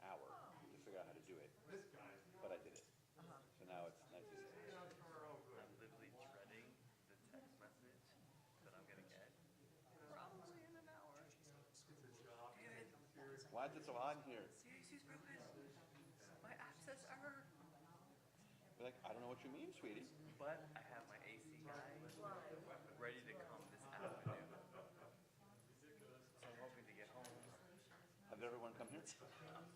hour to figure out how to do it, but I did it. So now it's nice and easy. I'm literally dreading the text message that I'm gonna get probably in an hour. Why is it so odd here? CAC's broken. My app says error. You're like, I don't know what you mean, sweetie. But I have my AC guy ready to come this afternoon. So I'm hoping to get home. Have everyone come here? I'm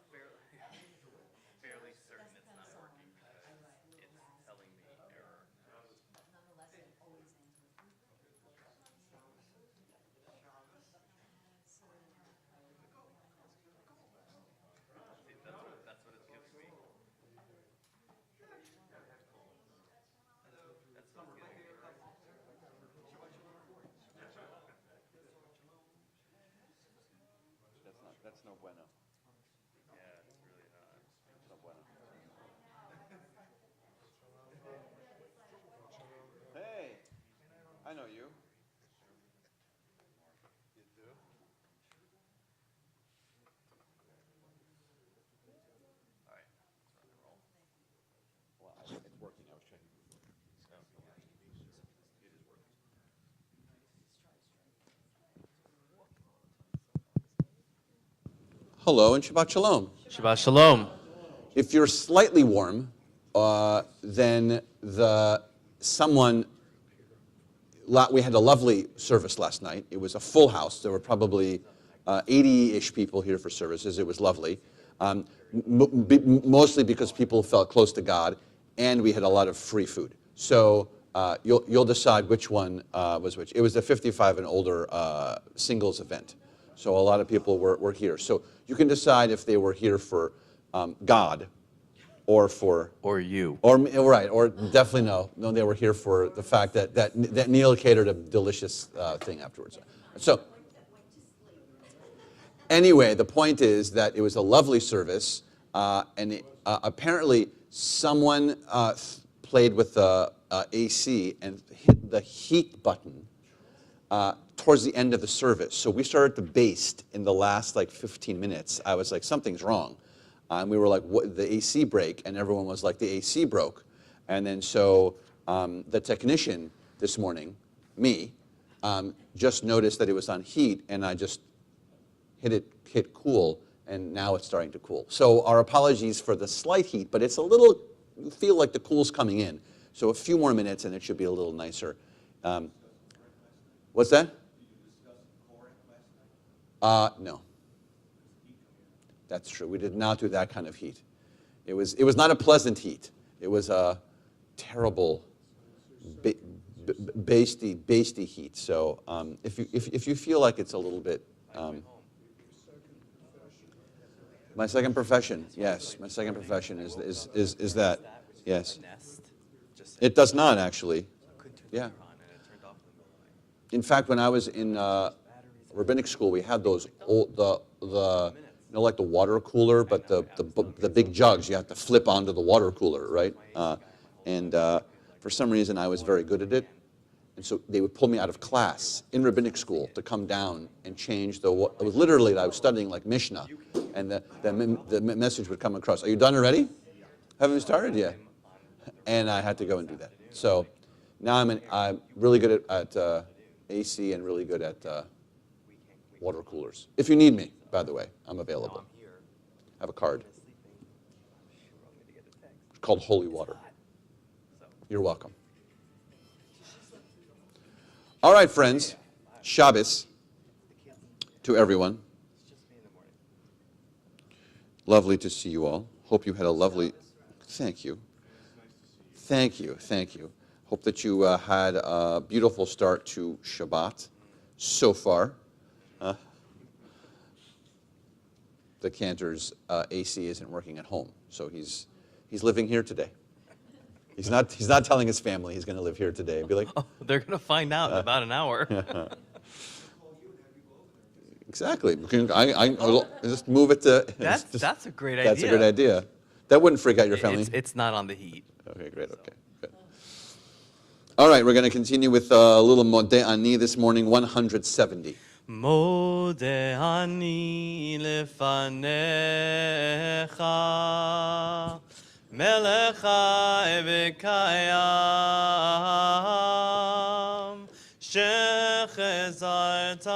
fairly certain it's not working because it's telling me error. See, that's what it's giving me. That's what it's giving me. That's no bueno. Yeah, it's really not. It's no bueno. Hey, I know you. You do? All right, let's rock and roll. Well, it's working. I was checking. It is working. Hello and Shabbat Shalom. Shabbat Shalom. If you're slightly warm, then we had a lovely service last night. It was a full house. There were probably 80-ish people here for services. It was lovely, mostly because people felt close to God, and we had a lot of free food. So you'll decide which one was which. It was a 55 and older singles event. So a lot of people were here. So you can decide if they were here for God or for... Or you. Or right, or definitely no, they were here for the fact that Neil catered a delicious thing afterwards. So anyway, the point is that it was a lovely service, and apparently someone played with the AC and hit the heat button towards the end of the service. So we started to baste in the last 15 minutes. I was like, something's wrong. And we were like, what, the AC break? And everyone was like, the AC broke. And then so the technician this morning, me, just noticed that it was on heat, and I just hit cool, and now it's starting to cool. So our apologies for the slight heat, but it's a little, you feel like the cool's coming in. So a few more minutes, and it should be a little nicer. What's that? No. That's true. We did not do that kind of heat. It was not a pleasant heat. It was a terrible, basty heat. So if you feel like it's a little bit, my second profession, yes, my second profession is that, yes. It does not actually. Yeah. In fact, when I was in rabbinic school, we had those old like the water cooler, but the big jugs you have to flip onto the water cooler, right? And for some reason, I was very good at it, and so they would pull me out of class in rabbinic school to come down and change it was literally I was studying like Mishnah, and the message would come across. Are you done already? Haven't we started yet? And I had to go and do that. So now I'm really good at AC and really good at water coolers. If you need me, by the way, I'm available. I have a card. It's called Holy Water. You're welcome. All right, friends. Shabbos to everyone. Lovely to see you all. Hope you had a lovely... Thank you. Thank you. Thank you. Hope that you had a beautiful start to Shabbat so far. The Cantor's AC isn't working at home, so he's living here today. He's not telling his family he's going to live here today. Be like, oh, they're going to find out in about an hour. Exactly. I'll just move it to. That's a great idea. That's a great idea. That wouldn't freak out your family. It's not on the heat. Okay, great. Okay, good. All right, we're going to continue with a little Modeh Ani this morning, 170. מודה אני לפניך, מלך חי וקיים, שחזרת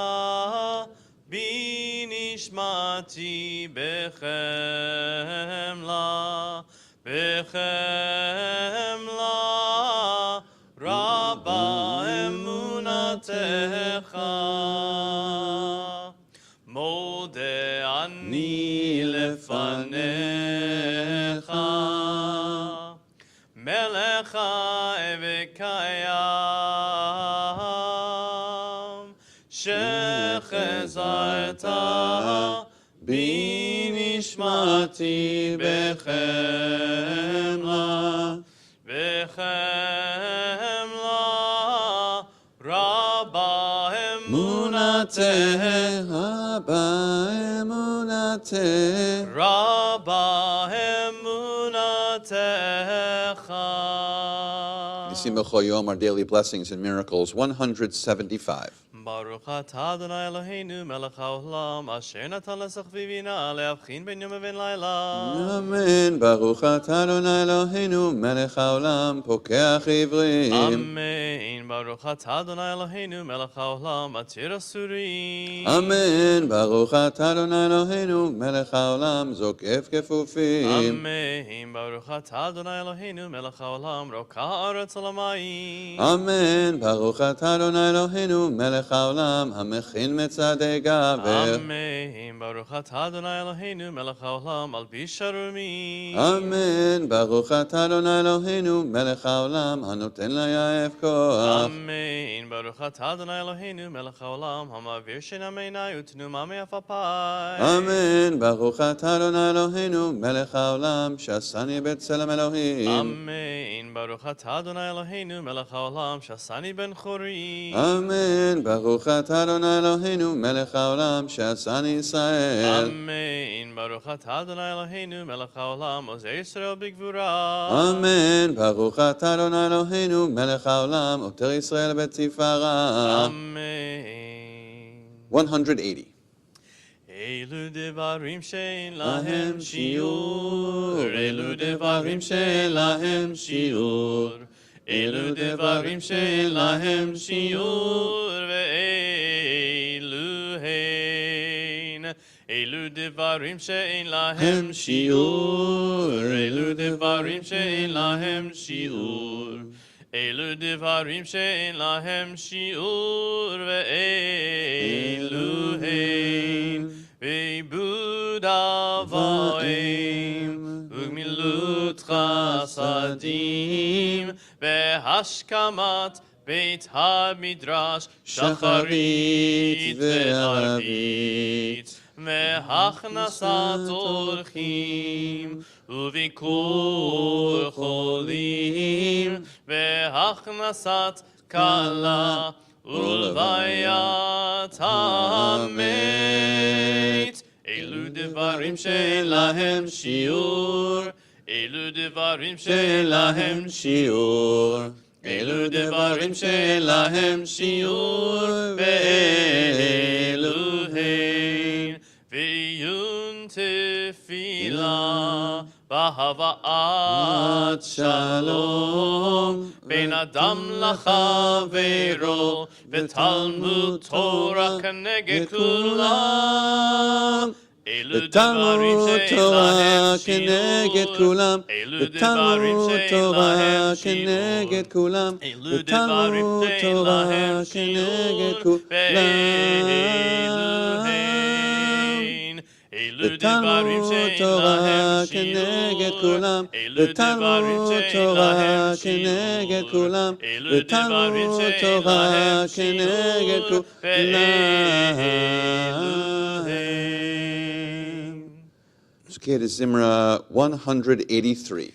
בי נשמתי בחמלה, בחמלה רבה אמונתך. מודה אני לפניך, מלך חי וקיים, שחזרת בי נשמתי בחמלה, בחמלה רבה אמונתך, רבה אמונתך. Nisim b'chol yom, our daily blessings and miracles, 175. ברוך אתה אדוני אלוהינו מלך העולם אשר נתן לשכבי בינה להבחין בין יום ובין לילה. אמן. ברוך אתה אדוני אלוהינו מלך העולם פוקח עברים. אמן. ברוך אתה אדוני אלוהינו מלך העולם מתיר אסורים. אמן. ברוך אתה אדוני אלוהינו מלך העולם זוקף כפופים. אמן. ברוך אתה אדוני אלוהינו מלך העולם רוקע הארץ על המים. אמן. ברוך אתה אדוני אלוהינו מלך העולם המכין מצעדי גבר. אמן. ברוך אתה אדוני אלוהינו מלך העולם מלביש הרומי. אמן. ברוך אתה אדוני אלוהינו מלך העולם הנותן ליעף כוח. אמן. ברוך אתה אדוני אלוהינו מלך העולם המעביר שינה מעיני ותנומה מעפעפי. אמן. ברוך אתה אדוני אלוהינו מלך העולם שעשני בצלם אלוהים. אמן. ברוך אתה אדוני אלוהינו מלך העולם שעשני בן חורי. אמן. ברוך אתה אדוני אלוהינו מלך העולם שעשני ישראל. אמן. ברוך אתה אדוני אלוהינו מלך העולם עוזר ישראל בגבורה. אמן. ברוך אתה אדוני אלוהינו מלך העולם עוטר ישראל בתפארה. אמן. 180. אלו דברים שאין להם שיעור, אלו דברים שאין להם שיעור, אלו דברים שאין להם שיעור, ואלו הן. אלו דברים שאין להם שיעור, אלו דברים שאין להם שיעור, אלו דברים שאין להם שיעור, ואלו הן. ועיבוד אבוהים וגמילות חסדים והשכמת בית המדרש שחרית וערבית והכנסת אורחים וביקור חולים והכנסת כלה ולוויית המת. אלו דברים שאין להם שיעור, אלו דברים שאין להם שיעור, אלו דברים שאין להם שיעור, ואלו הן. ועיון תפילה בהבאת שלום בין אדם לחברו ותלמוד תורה כנגד כולם. אלו דברים שאין להם שיעור, אלו דברים שאין להם שיעור, אלו דברים שאין להם שיעור, ואלו הן. אלו דברים שאין להם שיעור, אלו דברים שאין להם שיעור, אלו דברים שאין להם שיעור, ואלו הן. Let's get to Zimra 183.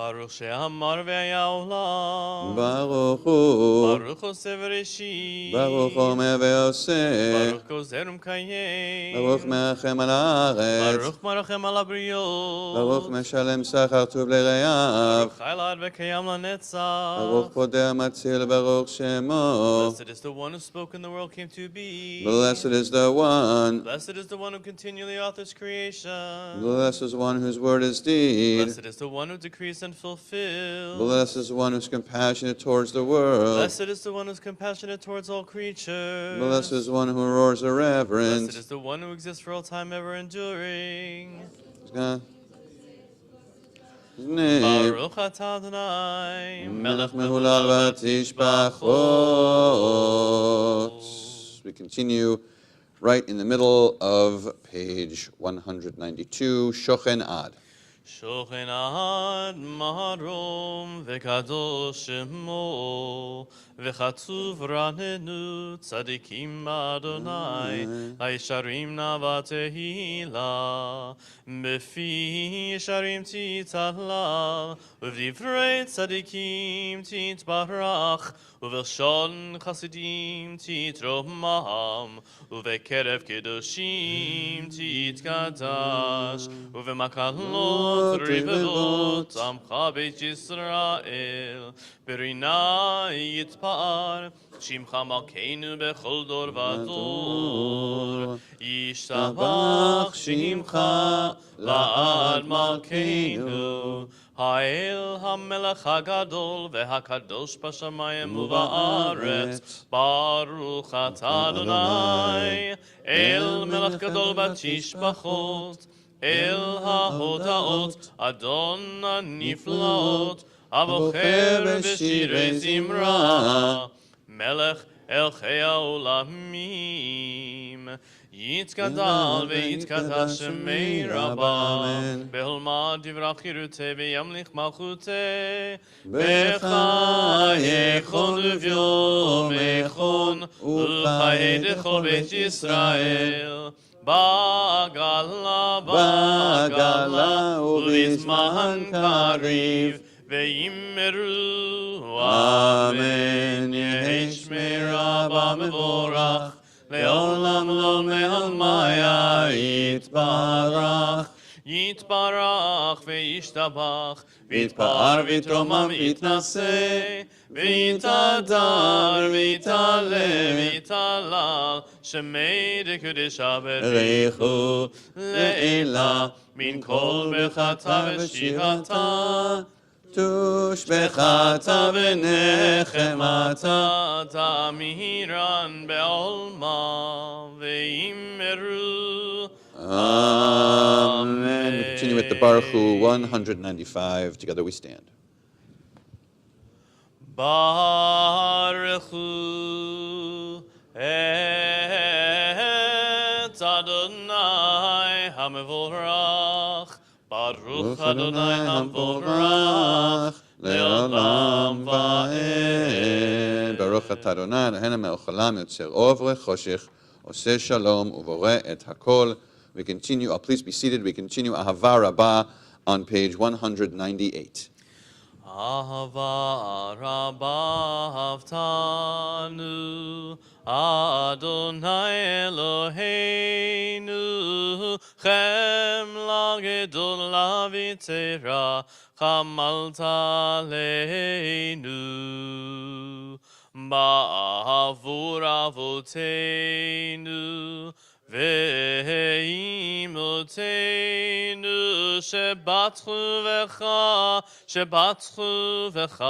Baruch she'amar ve'aya olam. Baruch Hu. Baruch Oseh v'Reshit. Baruch Omer ve'oseh. Baruch Gozer Umkayem. Baruch Merachem al haaretz. Baruch Marachem al Habriot. Baruch Meshalem Sachar Tov L'Re'av. Baruch Chailad v'Kayam LaNetzach. Baruch Podeh Matzil Baruch Shemo. Blessed is the one who spoke and the world came to be. Blessed is the one. Blessed is the one who continually authors creation. Blessed is one whose word is deed. Blessed is the one who decrees and fulfills. Blessed is the one who's compassionate towards the world. Blessed is the one who's compassionate towards all creatures. Blessed is one who roars irreverent. Blessed is the one who exists for all time, ever enduring. His name. Baruch atah Adonai, Melech Melech mehulal v'tishbachot. We continue right in the middle of page 192, Shochen Ad. Shochen ad marom v'kadosh shemo v'chatzuv ranenu tzadikim Adonai הישרים נאווה תהילה בפי ישרים תתהלל ובדברי צדיקים תתברך ובלשון חסידים תתרומם ובקרב קדושים תתקדש ובמקלות רבבות עמך בית ישראל ברינה יתפאר שמך מלכנו בכל דור ודור ישתבח שמך לעד מלכנו האל המלך הגדול והקדוש בשמיים ובארץ ברוך אתה אדוני אל מלך גדול בתשבחות אל ההודעות אדון הנפלאות הבוחר בשירי זמרה מלך אל חיי העולמים יתגדל ויתקדש שמי רבה בהולמה דברה חירותי וימליך מלכותי בחייכון וביומייכון ובחיי דכל בית ישראל בגלה ובזמן קריב וימרו אמן יהי שמי רבה מבורך לעולם לא מעלמיה יתברך יתברך וישתבח ויתפאר ויתרומם ויתנשא ויתהדר ויתעלה ויתהלל שמי דקדושה בריחו לעילה מן כל ברכתה ושירתה תושבחתה ונחמתה תמירן בעולמה וימרו Amen. We continue with the Baruch Hu 195. Together we stand. Baruch Hu et Adonai HaMevorach Baruch Adonai HaMevorach Le'olam va'ed Baruch atah Adonai Eloheinu melech haolam yotzer or v'choshech oseh shalom uvoreh et hakol. We continue, please be seated, we continue Ahava Rabbah on page 198. Ahava Rabbah Haftanu Adonai Eloheinu Chemla Gedola V'Tzera Chamalta Leinu Ba'avur Avoteinu ואימותינו שבטחו בך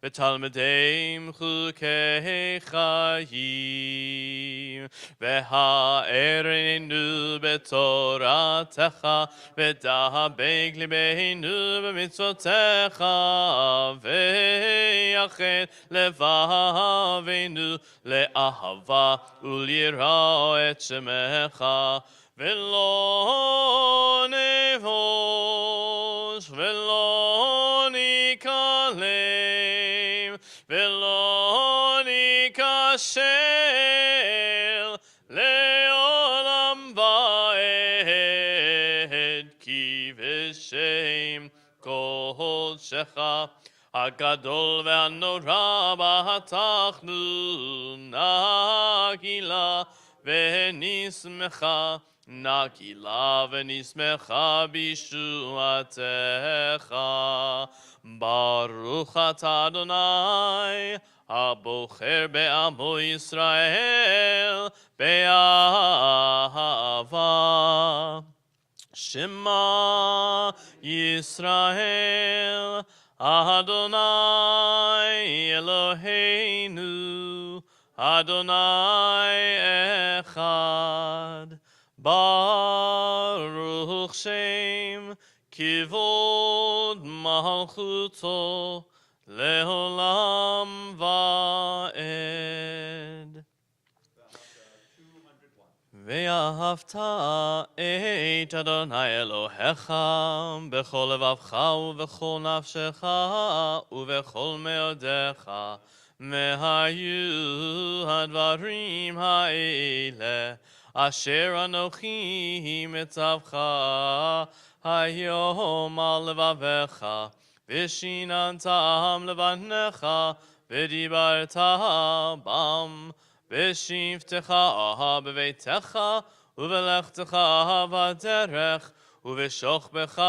ותלמידיהם חוקי חיים והארנו בתורתך ודבק ליבנו במצוותיך ויחד לבבינו לאהבה וליראה את שמך ולא נבוש ולא ניכלם ולא ניכשל לעולם ועד כי בשם כל קודשך הגדול והנורא בתחנון נגילה ונשמחה נגילה ונשמחה בישועתך ברוך אתה אדוני הבוחר בעמו ישראל באהבה שמע ישראל Adonai Eloheinu Adonai Echad Baruch Shem Kivod Malchuto Leolam Vaed ואהבת את אדוני אלוהיך בכל לבבך ובכל נפשך ובכל מאודיך והיו הדברים האלה אשר אנוכי מצווך היום על לבביך ושיננתם לבניך ודיברת בם בשבתך בביתך ובלכתך בדרך ובשוכבך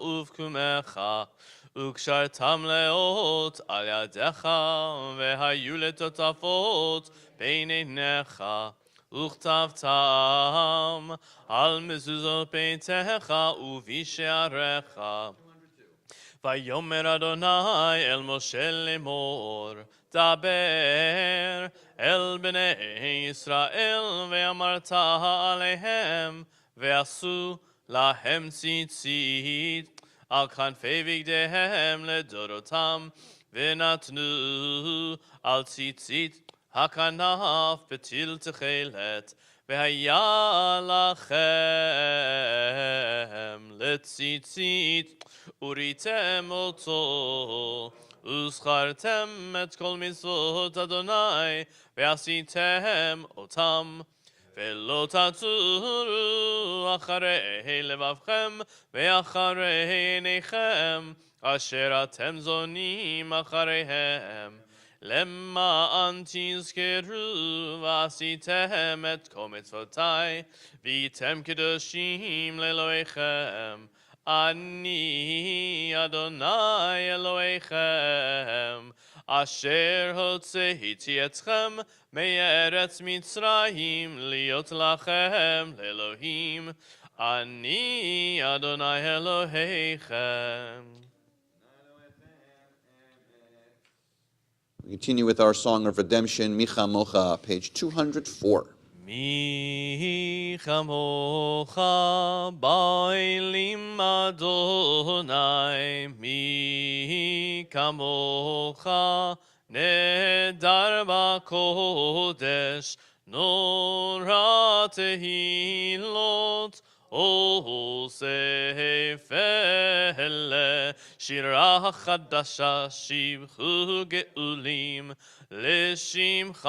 ובקומך וקשרתם לאות על ידיך והיו לטוטפות בין עיניך וכתבתם על מזוזות ביתך ובשעריך ויאמר אדוני אל משה לאמור דבר אל בני ישראל ואמרת עליהם ועשו להם ציצית על כנפי בגדיהם לדורותם ונתנו על ציצית הכנף פתיל תכלת והיה לכם לציצית וריתם אותו וזכרתם את כל מצוות אדוני ועשיתם אותם ולא תצורו אחרי לבבכם ואחרי עיניכם אשר אתם זונים אחריהם למען תזכרו ועשיתם את כל מצוותי והייתם קדושים לאלוהיכם אני אדוני אלוהיכם אשר הוצאתי אתכם מארץ מצרים להיות לכם לאלוהים אני אדוני אלוהיכם. We continue with our song of redemption, Micha Mocha, page 204. מי כמוך באלים אדוני, מי כמוך נדר בקודש, נורא תהילות עושה פלא, שירה חדשה שבחו גאולים, לשמך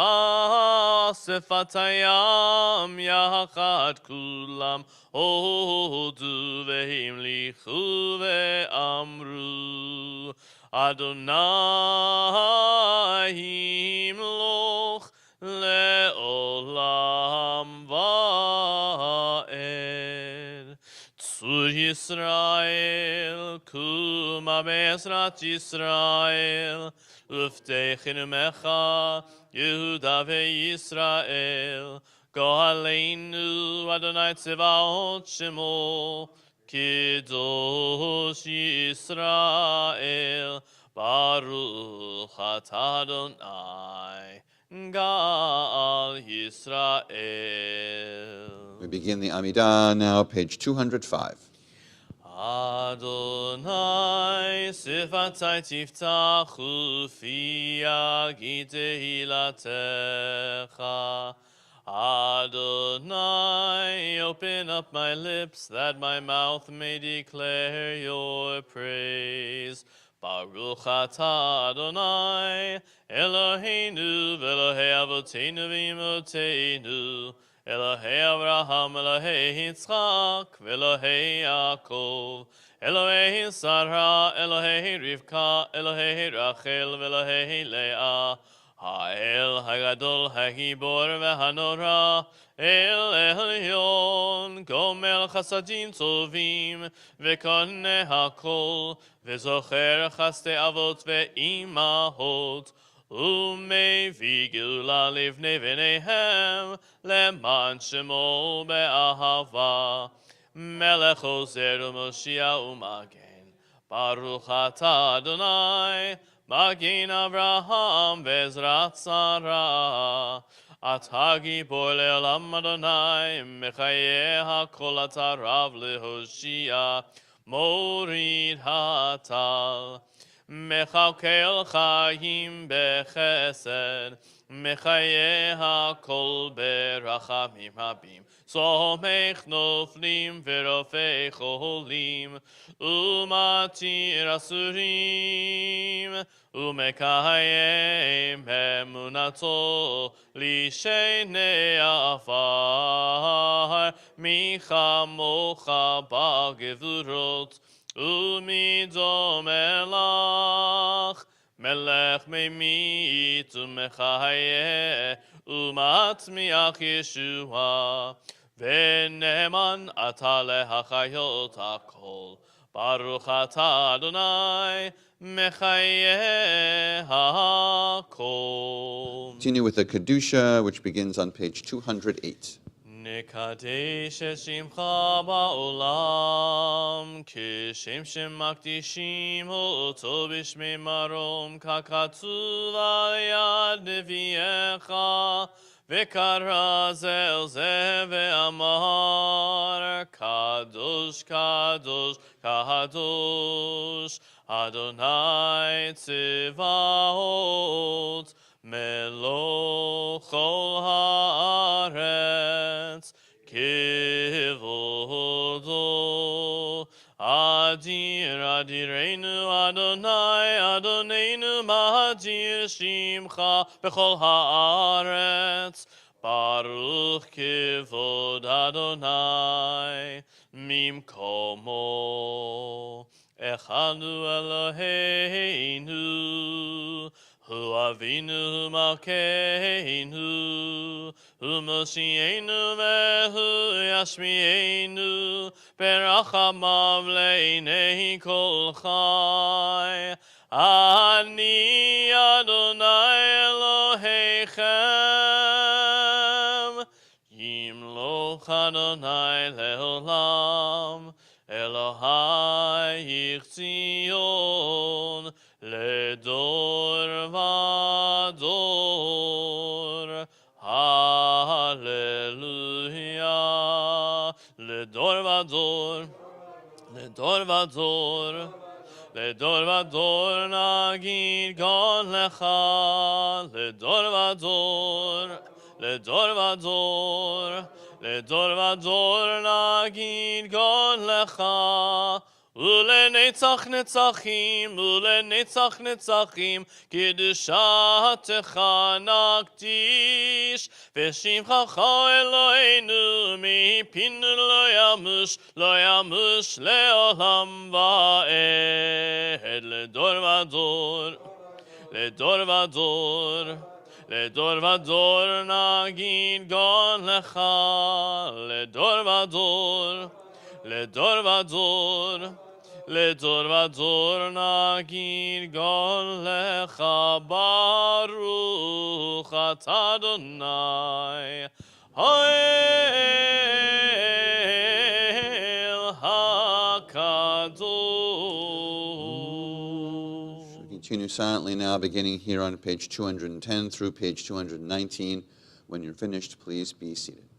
שפת הים יחד כולם הודו והמליכו ואמרו אדוני ימלוך לעולם ועד. צור ישראל קומה בעזרת ישראל ופתחנו ממך יהודה וישראל גואלנו אדוני צבאות שמו קדוש ישראל ברוך אתה אדוני גאל ישראל. We begin the Amidah now, page 205. Adonai sifatai tiftachu fi yagid tehilatecha. Adonai, open up my lips that my mouth may declare your praise. Baruch atah Adonai, Eloheinu v'Elohei avoteinu v'imotenu, Elohei Avraham, Elohei Yitzchak, Elohei Yaakov, Elohei Sarah, Elohei Rivka, Elohei Rachel, Elohei Leah, Ha'el Hagadol Hagibor Vehanora, El Elyon, Gomel Chasadim Tovim, Vekone Hakol, Vezocher Chaste Avot Ve'imahot, ומביא גאולה לבני בניהם, למען שמו באהבה. מלך עוזר ומושיע ומגן, ברוך אתה אדוני, מגן אברהם בעזרת שרה. אתה גיבור לעולם אדוני, מחיי הכל אתה רב להושיע, מוריד הטל. מכלכל חיים בחסד, מחיי הכל ברחמים רבים, סומך נופלים ורופא חולים, ומתיר אסורים, ומקיים אמונתו לשני עפר, מי כמוך בגבורות, ומדומה לך, מלך ממית ומחיה, ומצמיח ישועה, ונאמן אתה להחיות הכל. ברוך אתה אדוני, מחיה הכל. Continue with the Kedusha, which begins on page 208. נקדש את שמך בעולם, כשם שמקדישים אותו בשמי מרום, ככתוב על יד נביאך, וקרא זה אל זה ואמר, קדוש קדוש קדוש, אדוני צבאות, מלוך כל הארץ, כבודו. אדיר אדירנו אדוני, אדוננו מאדיר שמך בכל הארץ. ברוך כבוד אדוני ממקומו. אחד אלוהינו, הוא אבינו מלכנו, הוא מושיענו והוא ישמיענו, ברחמיו לעיני כל חי. אני אדוני אלוהיכם, ימלוך אדוני לעולם, אלוהי ציון, לדור ודור. הללויה. לדור ודור, לדור ודור, לדור ודור נגיד גון לך, לדור ודור, לדור ודור, לדור ודור נגיד גון לך, ולנצח נצחים, ולנצח נצחים, קדושתך נקדיש, ושמך אלוהינו מפינו לא ימוש, לא ימוש לעולם ועד. לדור ודור, לדור ודור, לדור ודור נגיד גון לך, לדור ודור, לדור ודור, לדור ודור נגיד גון לך, ברוך אתה אדוני, האל הקדוש. Continue silently now, beginning here on page 210 through page 219. When you're finished, please be seated.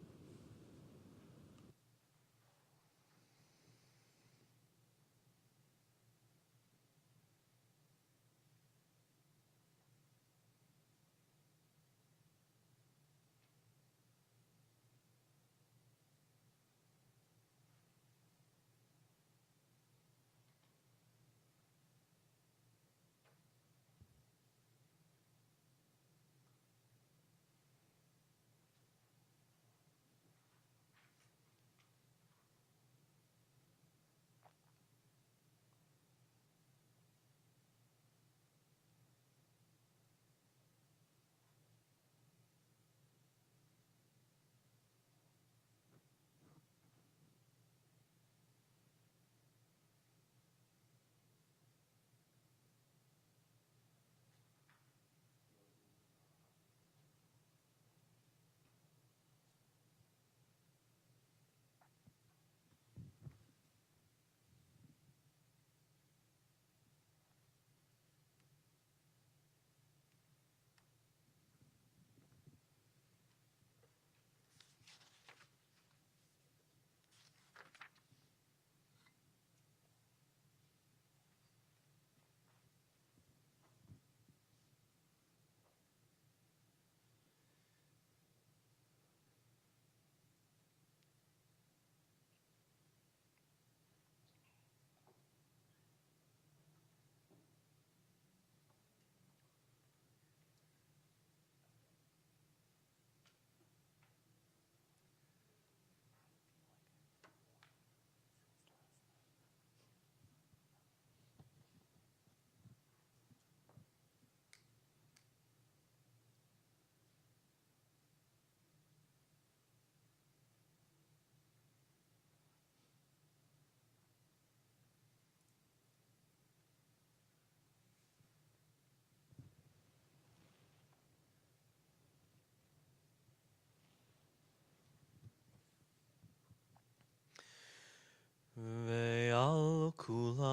Ve'al kulam,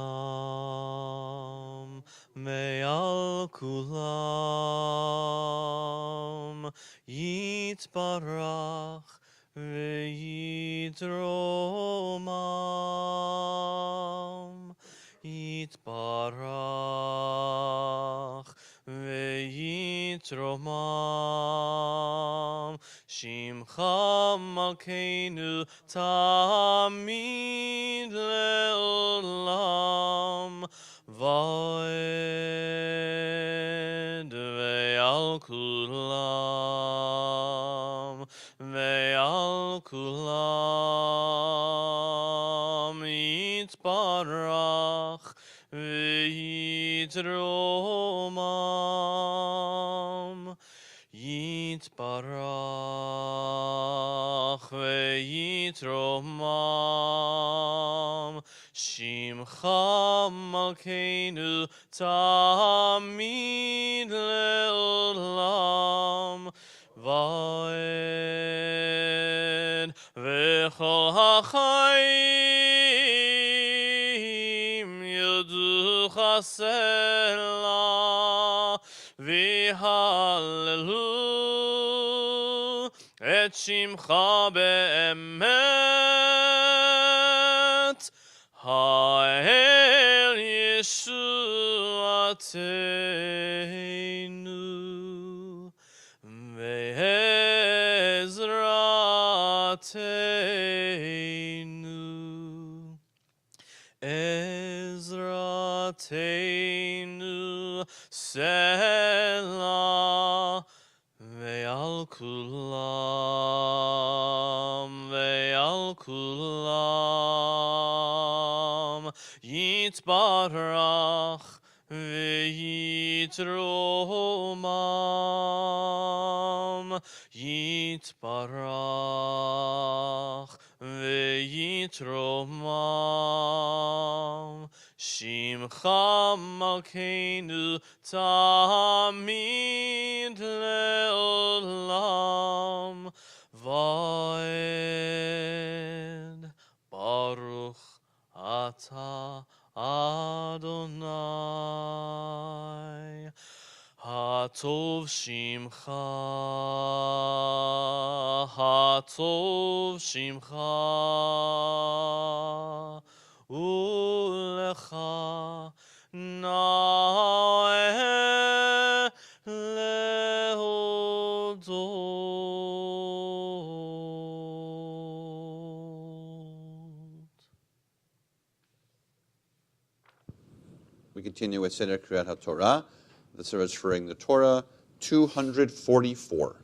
ve'al kulam, yitbarach ve'yitromam, yitbarach ve'yitromam, Shimcha Malkeinu Tamid Le'olam Va'ed Ve'al Kulam Ve'al Kulam Yitbarach Ve'yitromam Yitbarach ve'yitromam Shimcha Malkeinu Tamid Le'olam Va'ed V'chol ha'chaim Yoducha Selah V'hallelu Et Shimcha be'emet Ha'el Yeshuateinu Ve'ezrateinu Ezrateinu Selah Ve'al kulam Yitbarach ve'yitromam Yitbarach ve'yitromam Shimcha Malkeinu Tamid Le'olam Va'ed Baruch Ata Adonai Hatov Shimcha Ulecha Na'eh Lehodot. We continue with Seder Kriyat HaTorah. The Surah is referring the Torah 244.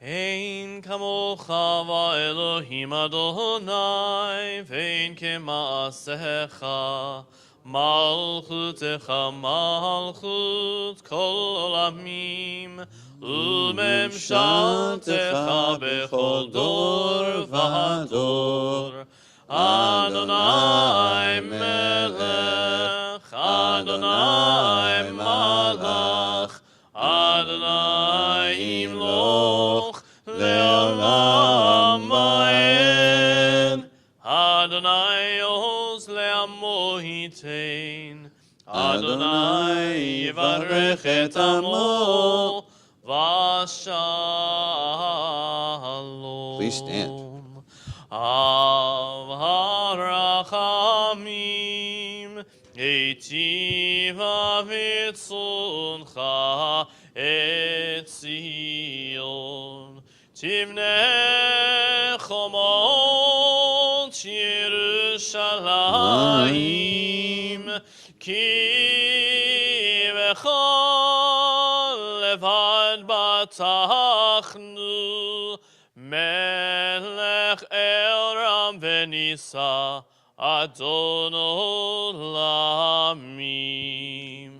Ein kamocha va'elohim Adonai vein kema'asecha malchutecha malchut kol olamim umemshaltecha bechol dor v'hador Adonai melech Adonai malach Adonai imloch le'olam va'ed Adonai oz le'amo yitein Adonai yivarech et amo v'shalom. Please stand. Av harachamim eitiva v'tzoncha et Zion tivneh chomot Yerushalayim ki bechol levad batachnu melech Elram v'nisa Adon olamim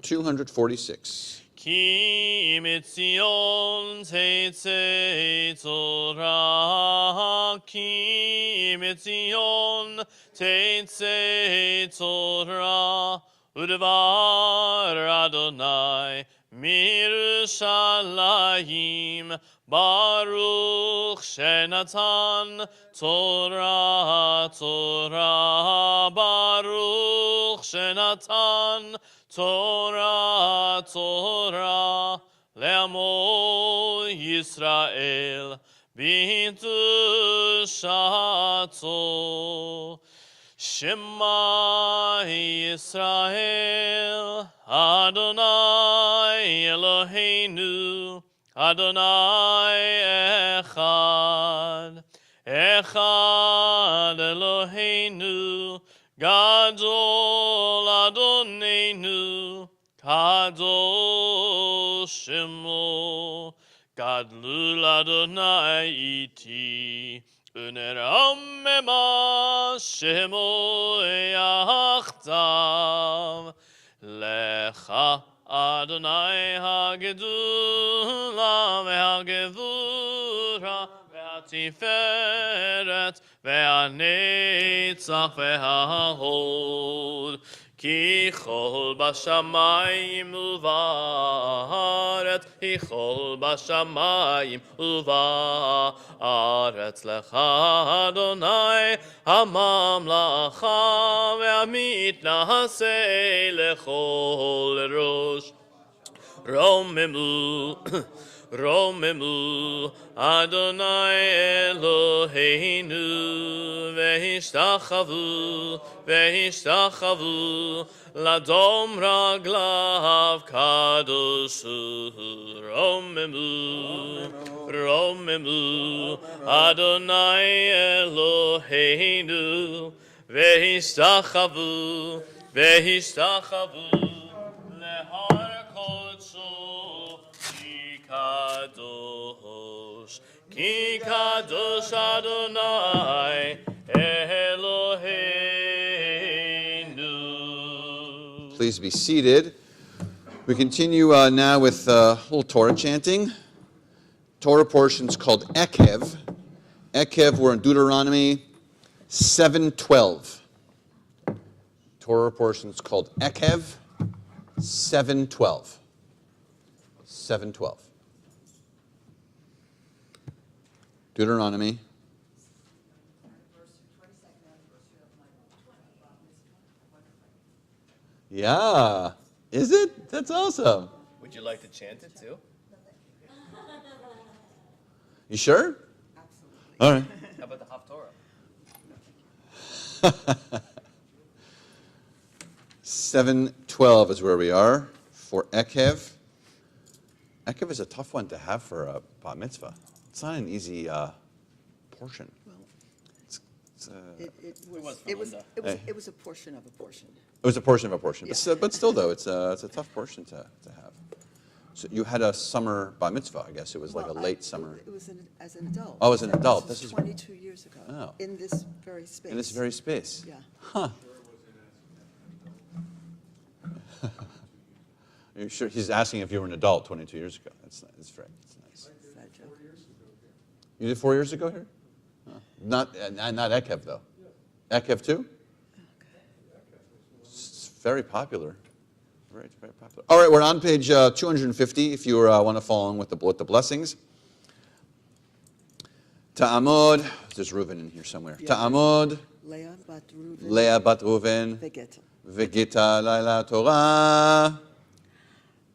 246. Ki mitzion teitze Torah, Ki mitzion teitze Torah, Udevar Adonai mirushalayim, Baruch shenatan Torah, Torah Baruch Shenatan Torah Torah Le'amo Yisrael B'Kedushato Shema Yisrael Adonai Eloheinu Adonai Echad Echad Eloheinu Gadol Adonenu Kadosh Shemo Gadlul Adonai iti Uneramema Shemo Yachtav Lecha Adonai HaGedula VeHaGevura VeHaTiferet VeHaNetzach VeHaHod Ki chol bashamayim uvaret, Ki chol bashamayim uvaret, Lecha Adonai hamamlacha ve'amit nahasei lechol rosh. Romemu, Romemu, Adonai Eloheinu, Vehishtachavu, Vehishtachavu, Ladom Raglav Kadoshu, Romemu, Romemu, Adonai Eloheinu, Vehishtachavu, Vehishtachavu, Lehar Ki kadosh Adonai Eloheinu. Please be seated. We continue now with a little Torah chanting. Torah portions called Ekev. Ekev, we're in Deuteronomy 7:12. Torah portions called Ekev 7:12. 7:12. Deuteronomy. Yeah. Is it? That's awesome. Would you like to chant it too? You sure? Absolutely. All right. How about the Haftorah? 7:12 is where we are for Ekev. Ekev is a tough one to have for a bat mitzvah. It's not an easy portion. Well, It it was a portion of a portion. was a portion of a portion, Yeah. but still, though, it's a tough portion to have. So you had a summer bat mitzvah, I guess. It was like a late summer. It was as an adult. Oh, as an adult. This This was is 22 years ago. Oh. In this very space. in this very space. Yeah. Huh. You're sure he's asking if you were an adult 22 years ago. That's nice. That's nice. Sad joke. You did 4 years ago here? Huh. Not Ekev, though. Ekev too? It's very popular. Very, very popular. All right, we're on page 250 if you want to follow along with the blessings. Ta'amod, there's Reuven in here somewhere. Yeah. Ta'amod, Leah bat Reuven. Leah bat Reuven, Vegeta. Vegita laila Torah.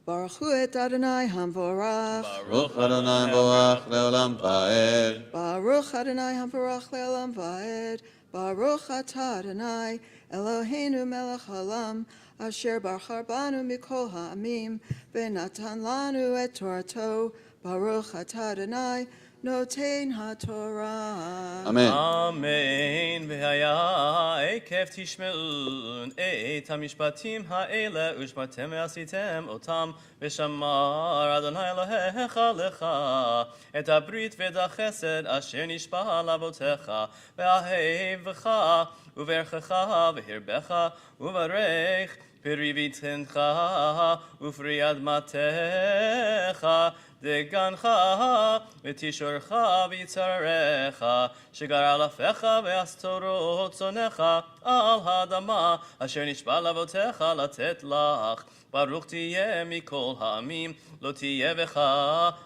Baruch hu et Adonai hamvorach. Baruch Adonai Borach leolam va'ed. Baruch Adonai hamvorach le'olam va'ed. Baruch atah Adonai Eloheinu melech haolam. Asher bachar banu mikol ha'amim. Ve'natan lanu et Torato. Baruch atah Adonai noten ha'Torah. Amen. Amen. V'haya ekev tishme'un et hamishpatim ha'ele ushmatem ve'asitem otam v'shamar Adonai Elohecha lecha et habrit v'dachesed asher nishpa lavotecha ve'ahevecha uverchecha v'hirbecha uvarech פרי ביתך ופרי אדמתך דגנך ותשורך ויצריך שגר אלפיך והסתורות צונך על האדמה אשר נשבע לאבותיך לתת לך ברוך תהיה מכל העמים לא תהיה בך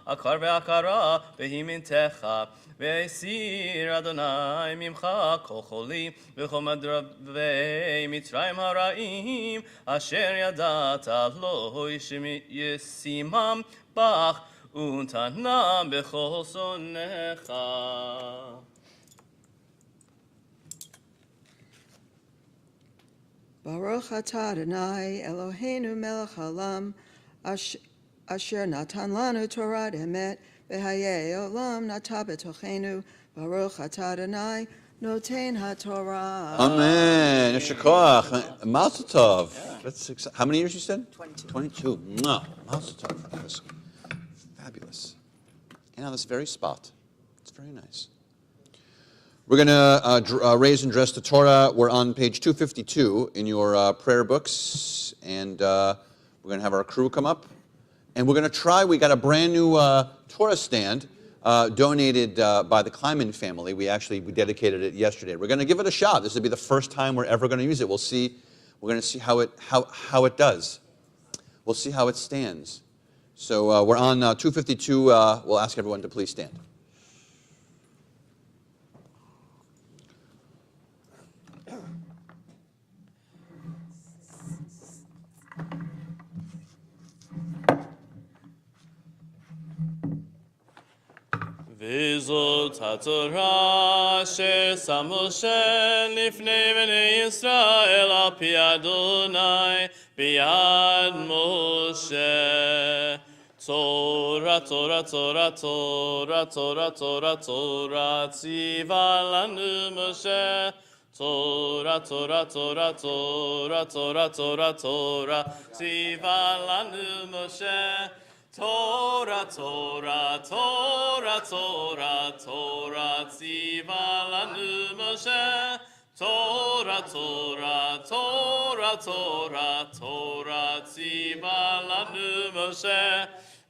עקר ועקרה בהימנתך והסיר אדוני ממך כל חולי וכל מדרבי מצרים הרעים אשר ידעת לא ישימם בך ונתנם בכל שונאיך. Baruch atah Adonai Eloheinu melech haolam asher natan lanu Torah emet v'hayei olam nata betochenu Baruch atah Adonai noten haTorah. Amen. Yasher koach. Mazel tov. That's how many years you said? 22. 22. Mwah. Mazel tov. That was fabulous. And on this very spot. It's very nice. We're going to raise and dress the Torah. We're on page 252 in your prayer books. And we're going to have our crew come up. And we're going to try, we got a brand new Torah stand donated by the Kleiman family. We dedicated it yesterday. We're going to give it a shot. This will be the first time we're ever going to use it. We'll see. We're going to see how it does. We'll see how it stands. So we're on 252. We'll ask everyone to please stand. וזאת התורה אשר שם משה לפני בני ישראל על פי אדוני ביד משה. תורה, תורה, תורה, תורה, תורה, תורה, תורה, ציווה לנו משה. תורה, תורה, תורה, תורה, תורה, תורה, תורה, ציווה לנו משה. Torah, Torah, Torah, Torah, Torah, ציווה לנו משה. Torah, Torah, Torah, Torah, Torah, ציווה לנו משה.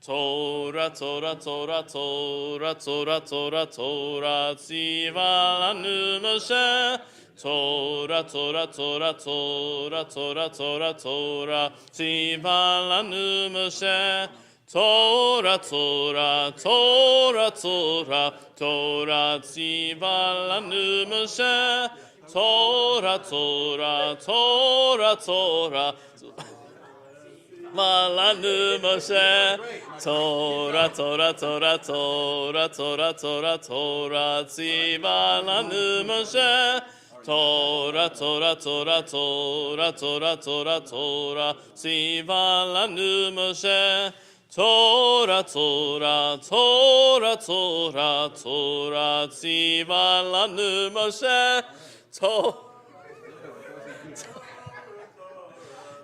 Torah, Torah, Torah, Torah, Torah, Torah, Torah, ציווה לנו משה. Torah, Torah, Torah, Torah, Torah, Torah, Torah, ציווה לנו משה. Torah, Torah, Torah, Torah, Torah, ציווה לנו משה. Torah, Torah, Torah, Torah, ציווה לנו משה. Torah, Torah, Torah, Torah, Torah, Torah, Torah, ציווה לנו משה. Torah, Torah, Torah, Torah, Torah, Torah, Torah, ציווה לנו משה. Torah, Torah, Torah, Torah, Torah, ציווה לנו משה.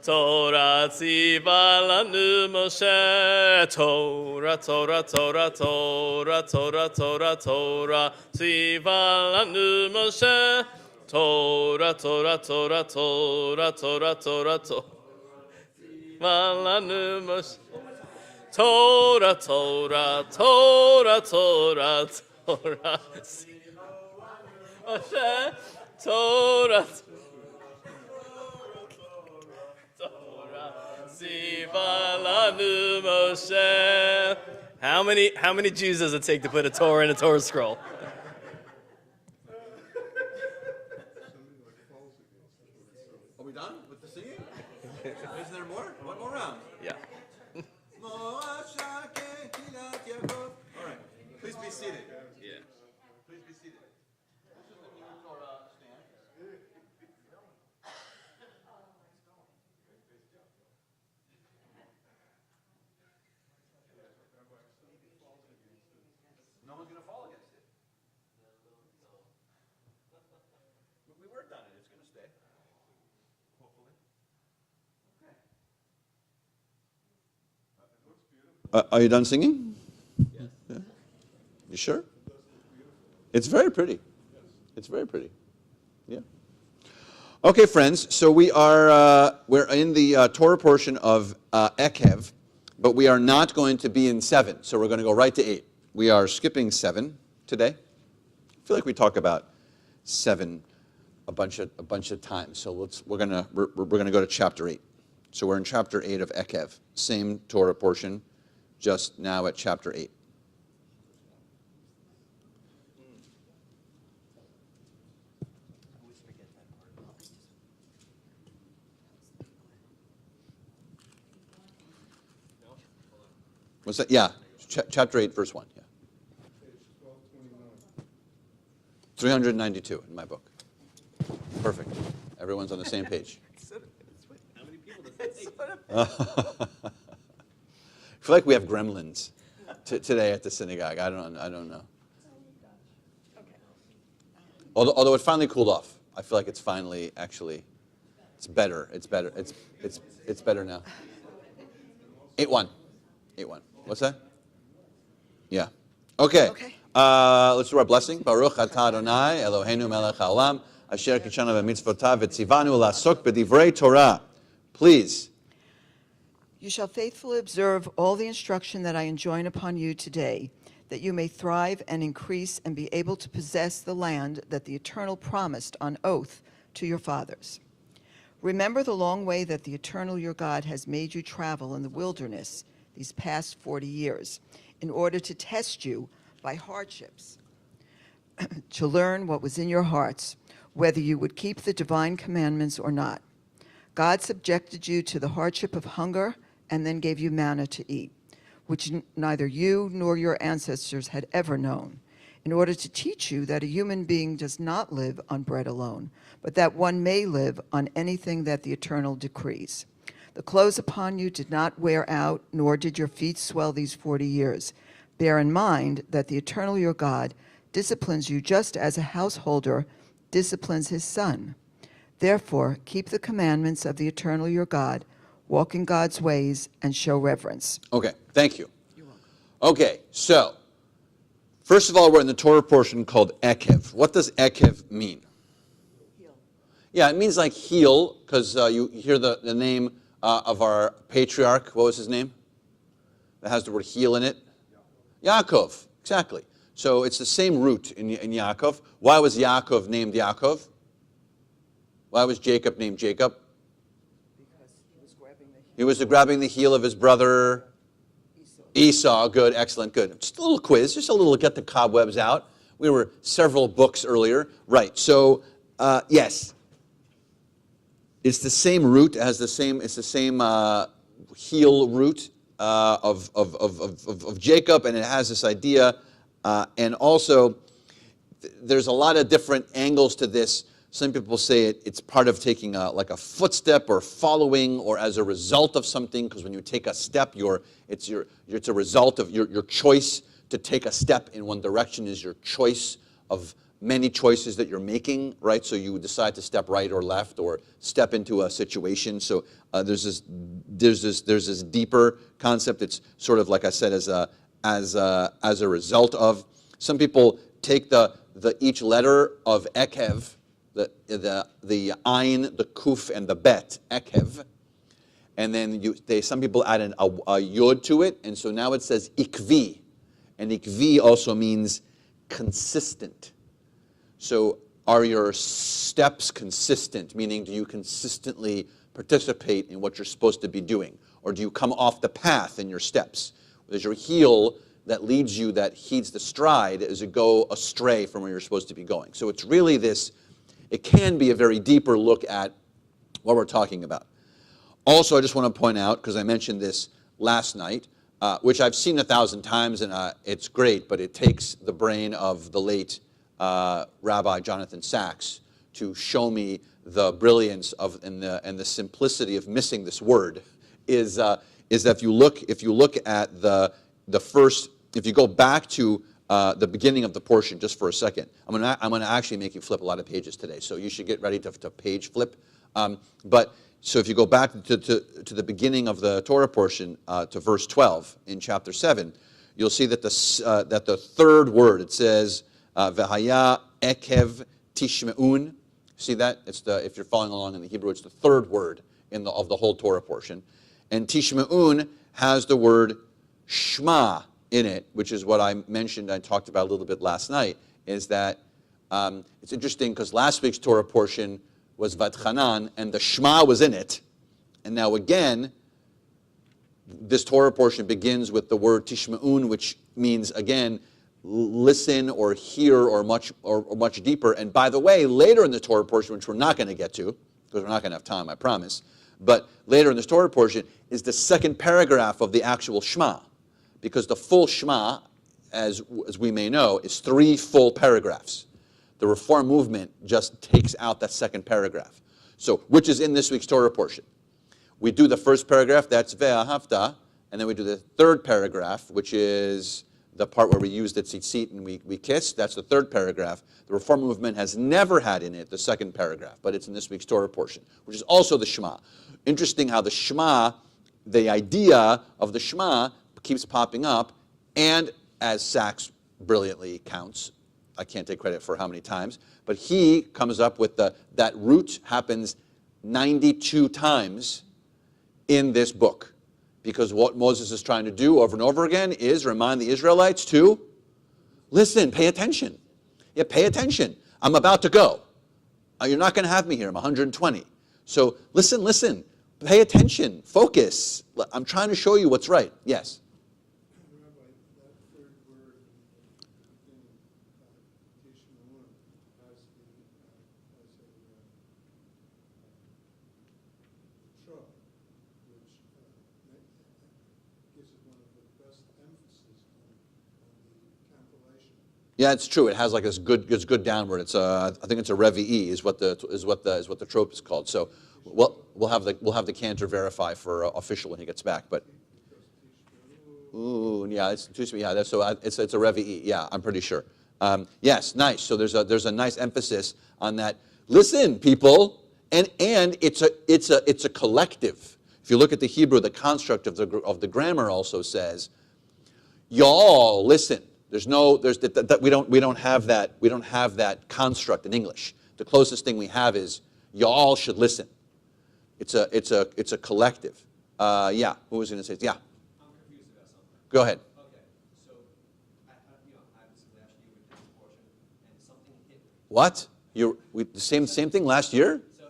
Torah, ציווה לנו משה. Torah, Torah, Torah, Torah, Torah, Torah, Torah, ציווה לנו משה. Torah, Torah, Torah, Torah, Torah, Torah, Torah, ציווה לנו משה. Torah, Torah, Torah, Torah, Torah, Moshe, Torah, Torah, ציווה לנו Moshe. How many Jews does it take to put a Torah in a Torah scroll? Are we done with the singing? Is there more? One more round. Yeah. All right. Please be seated. Yeah. Please be seated. This is the new Torah stand. No one's going to fall against it. We worked on it. It's going to stay. Hopefully. Okay. Are you done singing? Yes. Yeah. You sure? It's very pretty. It's very pretty. Yeah. Okay, friends, so we're in the Torah portion of Ekev, but we are not going to be in 7, so we're going to go right to 8. We are skipping 7 today. I feel like we talk about 7 a bunch of times, so we're gonna go to chapter 8. So we're in chapter 8 of Ekev, same Torah portion, just now at chapter 8. What's that? Yeah, chapter 8, verse 1. Yeah. 392 in my book. Perfect. Everyone's on the same page. How many people does that take? I feel like we have gremlins today at the synagogue. I don't know. Although it finally cooled off. I feel like it's finally actually it's better. It's better. It's better now. 8-1. 8-1. What's that? Yeah. Okay. Let's do our blessing. Baruch atah Adonai Eloheinu melech haolam asher kidshanu b'mitzvotav v'tzivanu la'asok b'divrei Torah. Please. You shall faithfully observe all the instruction that I enjoin upon you today, that you may thrive and increase and be able to possess the land that the Eternal promised on oath to your fathers. Remember the long way that the Eternal your God has made you travel in the wilderness these past 40 years, in order to test you by hardships, to learn what was in your hearts, whether you would keep the divine commandments or not. God subjected you to the hardship of hunger and then gave you manna to eat, which neither you nor your ancestors had ever known, in order to teach you that a human being does not live on bread alone, but that one may live on anything that the Eternal decrees. The clothes upon you did not wear out, nor did your feet swell these 40 years. Bear in mind that the Eternal your God disciplines you just as a householder disciplines his son. Therefore, keep the commandments of the Eternal your God, walk in God's ways, and show reverence. Okay, thank you. Okay, so, first of all, we're in the Torah portion called Ekev. What does Ekev mean? Heal. Yeah, it means like heal, because you hear the name of our patriarch. What was his name? That has the word heal in it. Yaakov, exactly. So it's the same root in Yaakov. Why was Yaakov named Yaakov? Why was Jacob named Jacob? Because he was grabbing the heel. He was grabbing the heel of his brother Esau. Good, excellent, good. Just a little quiz, just a little get the cobwebs out. We were several books earlier. Right, so yes. It's the same root, it's the same heel root of Jacob, and it has this idea, and also there's a lot of different angles to this. Some people say it's part of taking like a footstep or following or as a result of something, because when you take a step, it's a result of your choice to take a step in one direction is your choice of many choices that you're making, right? So you decide to step right or left or step into a situation. So there's this deeper concept. It's sort of like I said as a result of. Some people take the each letter of Ekev, the Ayin, the Kuf, and the Bet, Ekev, and then some people add a Yod to it, and so now it says Ikvi, and Ikvi also means consistent. So are your steps consistent? Meaning, do you consistently participate in what you're supposed to be doing? Or do you come off the path in your steps? Is your heel that leads you, that heeds the stride, as it go astray from where you're supposed to be going? So it's really this, it can be a very deeper look at what we're talking about. Also, I just want to point out, because I mentioned this last night, which I've seen 1,000 times, and it's great, but it takes the brain of the late Rabbi Jonathan Sachs to show me the brilliance of and the simplicity of missing this word is that if you look at the first, if you go back to the beginning of the portion just for a second, I'm gonna actually make you flip a lot of pages today, so you should get ready to page flip. But so if you go back to the beginning of the Torah portion to verse 12 in chapter 7, you'll see that the third word, it says V'haya ekev tishme'un. See that? It's if you're following along in the Hebrew, it's the third word of the whole Torah portion. And Tishma'un has the word Shema in it, which is what I mentioned, I talked about a little bit last night, is that it's interesting because last week's Torah portion was Vatchanan, and the Shema was in it. And now again, this Torah portion begins with the word Tishma'un, which means, again, listen or hear or much deeper. And by the way, later in the Torah portion, which we're not going to get to, because we're not going to have time, I promise, but later in this Torah portion is the second paragraph of the actual Shema. Because the full Shema, as we may know, is 3 full paragraphs. The Reform movement just takes out that second paragraph. So, which is in this week's Torah portion. We do the first paragraph, that's Ve'ahavta, and then we do the third paragraph, which is the part where we use the tzitzit and we kiss. That's the third paragraph. The Reform movement has never had in it the second paragraph, but it's in this week's Torah portion, which is also the Shema. Interesting how the Shema, the idea of the Shema keeps popping up, and as Sachs brilliantly counts, I can't take credit for how many times, but he comes up with that root happens 92 times in this book. Because what Moses is trying to do over and over again is remind the Israelites to listen, pay attention. Yeah, pay attention. I'm about to go. You're not going to have me here. I'm 120. So listen, pay attention, focus. I'm trying to show you what's right. Yes? Rabbi, that third word in Tishma'un has a shrub, which gives it one of the best emphasis on the compilation. Yeah, it's true. It has like this good downward. It's I think it's a revi'i is what the trope is called. So we'll have the cantor verify for official when he gets back. But ooh, yeah, it's a revi'i. Yeah, I'm pretty sure. Yes, nice. So there's a nice emphasis on that. Listen, people, and it's a collective. If you look at the Hebrew, the construct of the grammar also says, y'all listen. We don't have that construct in English. The closest thing we have is y'all should listen. It's a collective. Yeah, who was going to say? Yeah. I'm confused about something. Go ahead. Okay, so obviously last year we did this portion, and something hit me. What? The same thing last year? So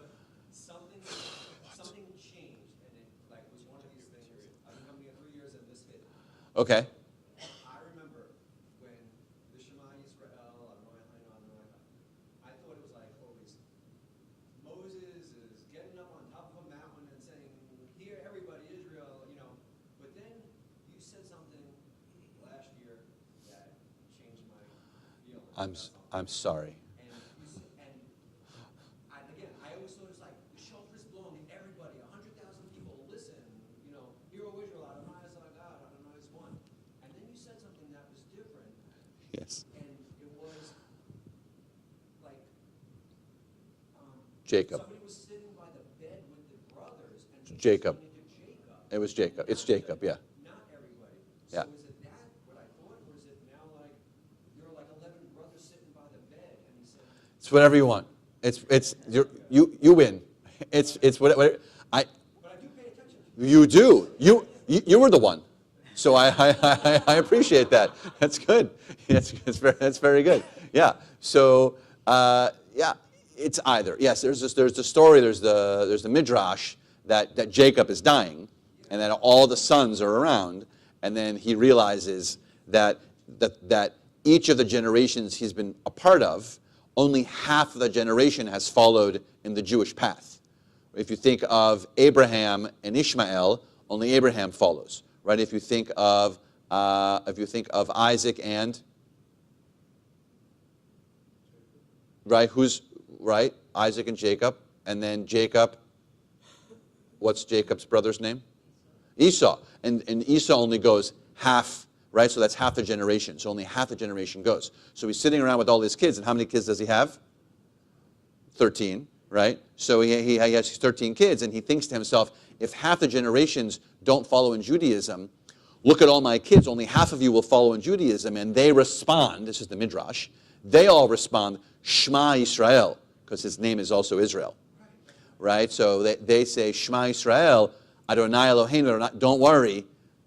something changed, and it was one of these things. I've been coming here 3 years, and this hit. Okay. I remember when the Shema Yisrael, I thought it was like, Moses is getting up on top of a mountain and saying, "Hear everybody, Israel," But then you said something last year that changed my feelings. I'm sorry. And again, I always thought it's like the shofar is blowing, everybody, 100,000 people listen. Hear, O Israel, Adonai is our God, Adonai is one. And then you said something that was different. Yes. And it was like Jacob. somebody was sitting by the bed with the brothers and Jacob. to Jacob. It was Jacob. It's Jacob. Yeah. Not everybody. Yeah. So is it that what I thought, or is it now like there are like 11 brothers sitting by the bed, and he said, It's whatever you want. You win. It's whatever. but I do pay attention. You do. You were the one. So I appreciate that. That's good. That's very good. Yeah. So yeah, it's either. Yes, there's the story. There's the midrash that Jacob is dying, and that all the sons are around, and then he realizes that each of the generations he's been a part of, only half of the generation has followed in the Jewish path. If you think of Abraham and Ishmael, only Abraham follows, right? If you think of Isaac and right, Isaac and Jacob, and then Jacob. What's Jacob's brother's name? Esau, and Esau only goes half. Right, so that's half the generation. So only half the generation goes. So he's sitting around with all his kids, and how many kids does he have? 13, right? So he has 13 kids, and he thinks to himself, if half the generations don't follow in Judaism, look at all my kids, only half of you will follow in Judaism, and they respond, this is the Midrash, they all respond, Shema Yisrael, because his name is also Israel. Right? So they say, Shema Yisrael, Adonai Eloheinu, Adonai. Don't worry.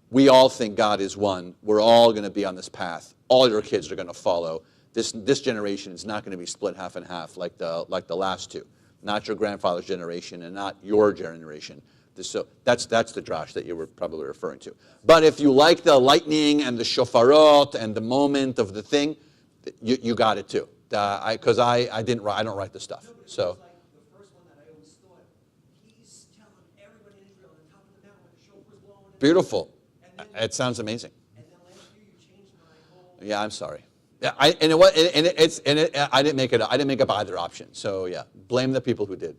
We all think God is one. We're all going to be on this path. All your kids are going to follow. This generation is not going to be split half and half like the last two. Not your grandfather's generation and not your generation. So that's the drash that you were probably referring to. But if you like the lightning and the shofarot and the moment of the thing, you got it too. Because I don't write the stuff. So. Like the first one that I always thought, he's telling everybody in Israel on top of the mountain when the shofar's blowing. Beautiful. And then, It sounds amazing. and then last year you changed my whole. Yeah, I'm sorry. Yeah, I didn't make it. I didn't make up either option. So yeah, blame the people who did.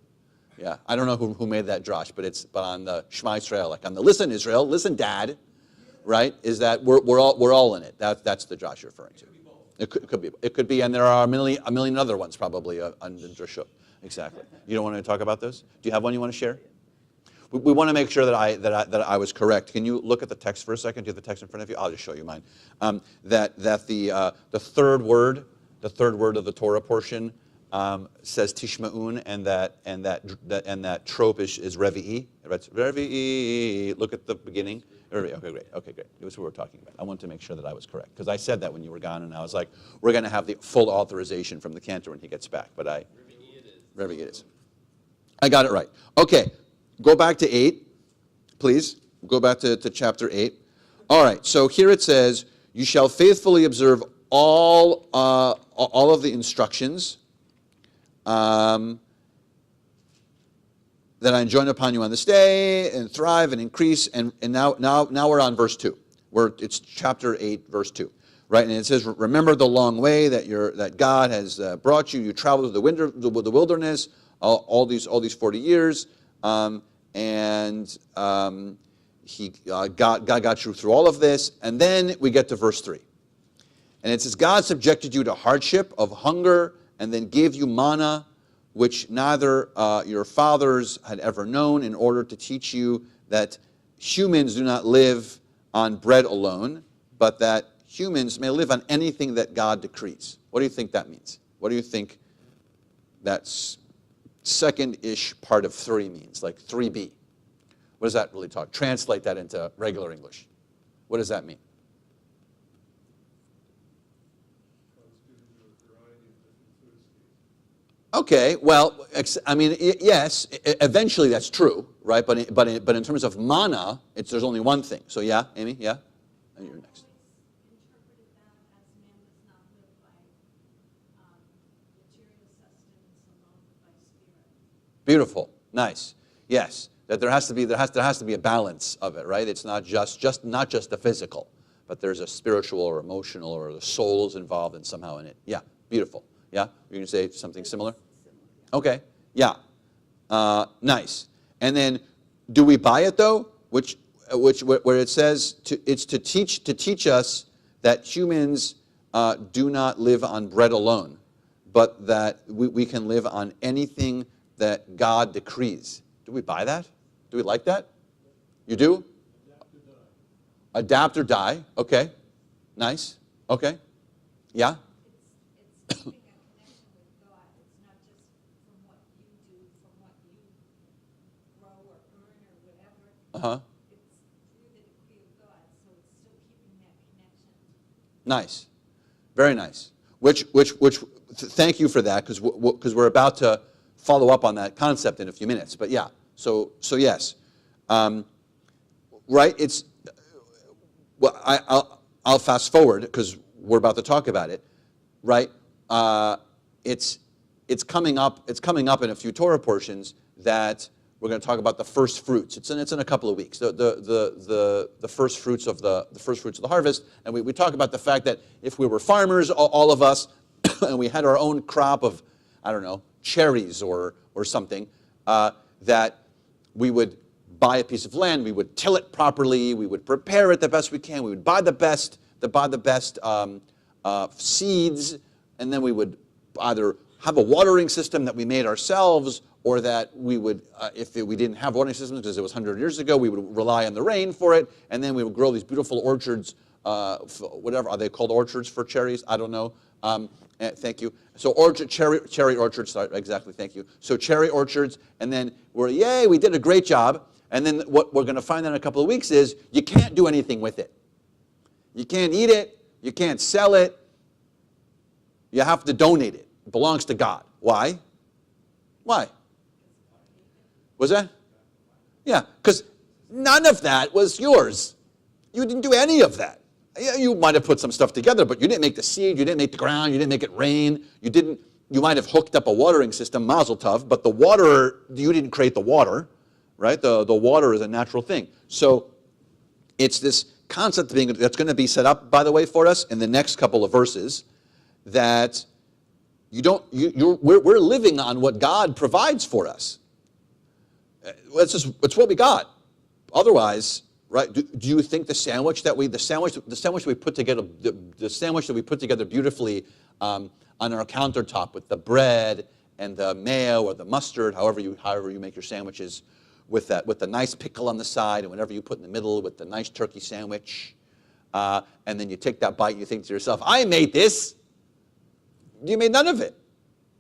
Yeah, I don't know who made that drosh, but on the Shema Israel, like on the listen Israel, listen Dad, right? Is that we're all in it? That's the drosh you're referring to. It could be, and there are a million other ones probably on the drashut. Exactly. You don't want to talk about those? Do you have one you want to share? We want to make sure that I was correct. Can you look at the text for a second? Do you have the text in front of you? I'll just show you mine. That the third word of the Torah portion says tishma'un, and that trope is revi'i. Right? Revi'i. Look at the beginning. Okay, great. It was what we're talking about. I wanted to make sure that I was correct because I said that when you were gone, and I was like, we're going to have the full authorization from the cantor when he gets back. But revi'i it is. I got it right. Okay. Go back to 8, please. Go back to chapter 8. All right, so here it says, you shall faithfully observe all of the instructions that I enjoin upon you on this day, and thrive and increase. And now we're on verse 2. It's chapter 8, verse 2. Right, and it says, remember the long way that God has brought you. You traveled through the wilderness all these 40 years. God got you through all of this. And then we get to verse 3. And it says, God subjected you to hardship of hunger and then gave you manna, which neither your fathers had ever known, in order to teach you that humans do not live on bread alone, but that humans may live on anything that God decrees. What do you think that means? What do you think that's second-ish part of 3 means, like 3b? What does that really talk? Translate that into regular English. What does that mean? Okay, well, I mean, yes, eventually that's true, right? But in terms of manna, there's only one thing. So yeah, Amy, yeah? And you're next. Beautiful, nice, yes. That there has to be a balance of it, right? It's not just the physical, but there's a spiritual or emotional or the soul is involved in somehow in it. Yeah, beautiful. Yeah, you're gonna say something similar? Okay, yeah, nice. And then, do we buy it though? Where it says it's to teach us that humans do not live on bread alone, but that we can live on anything that God decrees. Do we buy that? Do we like that? You do? Adapt or die. Okay. Nice. Okay. Yeah? It's keeping a connection with God. It's not just from what you do, from what you grow or earn or whatever. Uh-huh. It's through the decree of God, so it's still keeping that connection. Nice. Very nice. Thank you for that, because we're about to follow up on that concept in a few minutes. But yeah, so yes. Right, it's, well, I'll fast forward, because we're about to talk about it, right? It's coming up in a few Torah portions that we're going to talk about the first fruits. It's in a couple of weeks. The first fruits of the harvest, and we talk about the fact that if we were farmers, all of us, and we had our own crop of, I don't know, cherries or something, that we would buy a piece of land, we would till it properly, we would prepare it the best we can, we would buy the best seeds, and then we would either have a watering system that we made ourselves, or that we would, if we didn't have watering systems because it was 100 years ago, we would rely on the rain for it, and then we would grow these beautiful orchards, whatever, are they called orchards for cherries? I don't know. Thank you. So cherry orchards, sorry, exactly, thank you. So cherry orchards, and then yay, we did a great job. And then what we're going to find out in a couple of weeks is you can't do anything with it. You can't eat it. You can't sell it. You have to donate it. It belongs to God. Why? Why? Was that? Yeah, because none of that was yours. You didn't do any of that. You might have put some stuff together, but you didn't make the seed, you didn't make the ground, you didn't make it rain, you might have hooked up a watering system, mazel tov, but the water, you didn't create the water, right? The water is a natural thing. So it's this concept that's going to be set up, by the way, for us in the next couple of verses, that we're living on what God provides for us. It's what we got. Otherwise, right? Do you think the sandwich that we put together, the sandwich that we put together beautifully on our countertop with the bread and the mayo or the mustard, however you make your sandwiches, with the nice pickle on the side and whatever you put in the middle with the nice turkey sandwich, and then you take that bite and you think to yourself, I made this. You made none of it,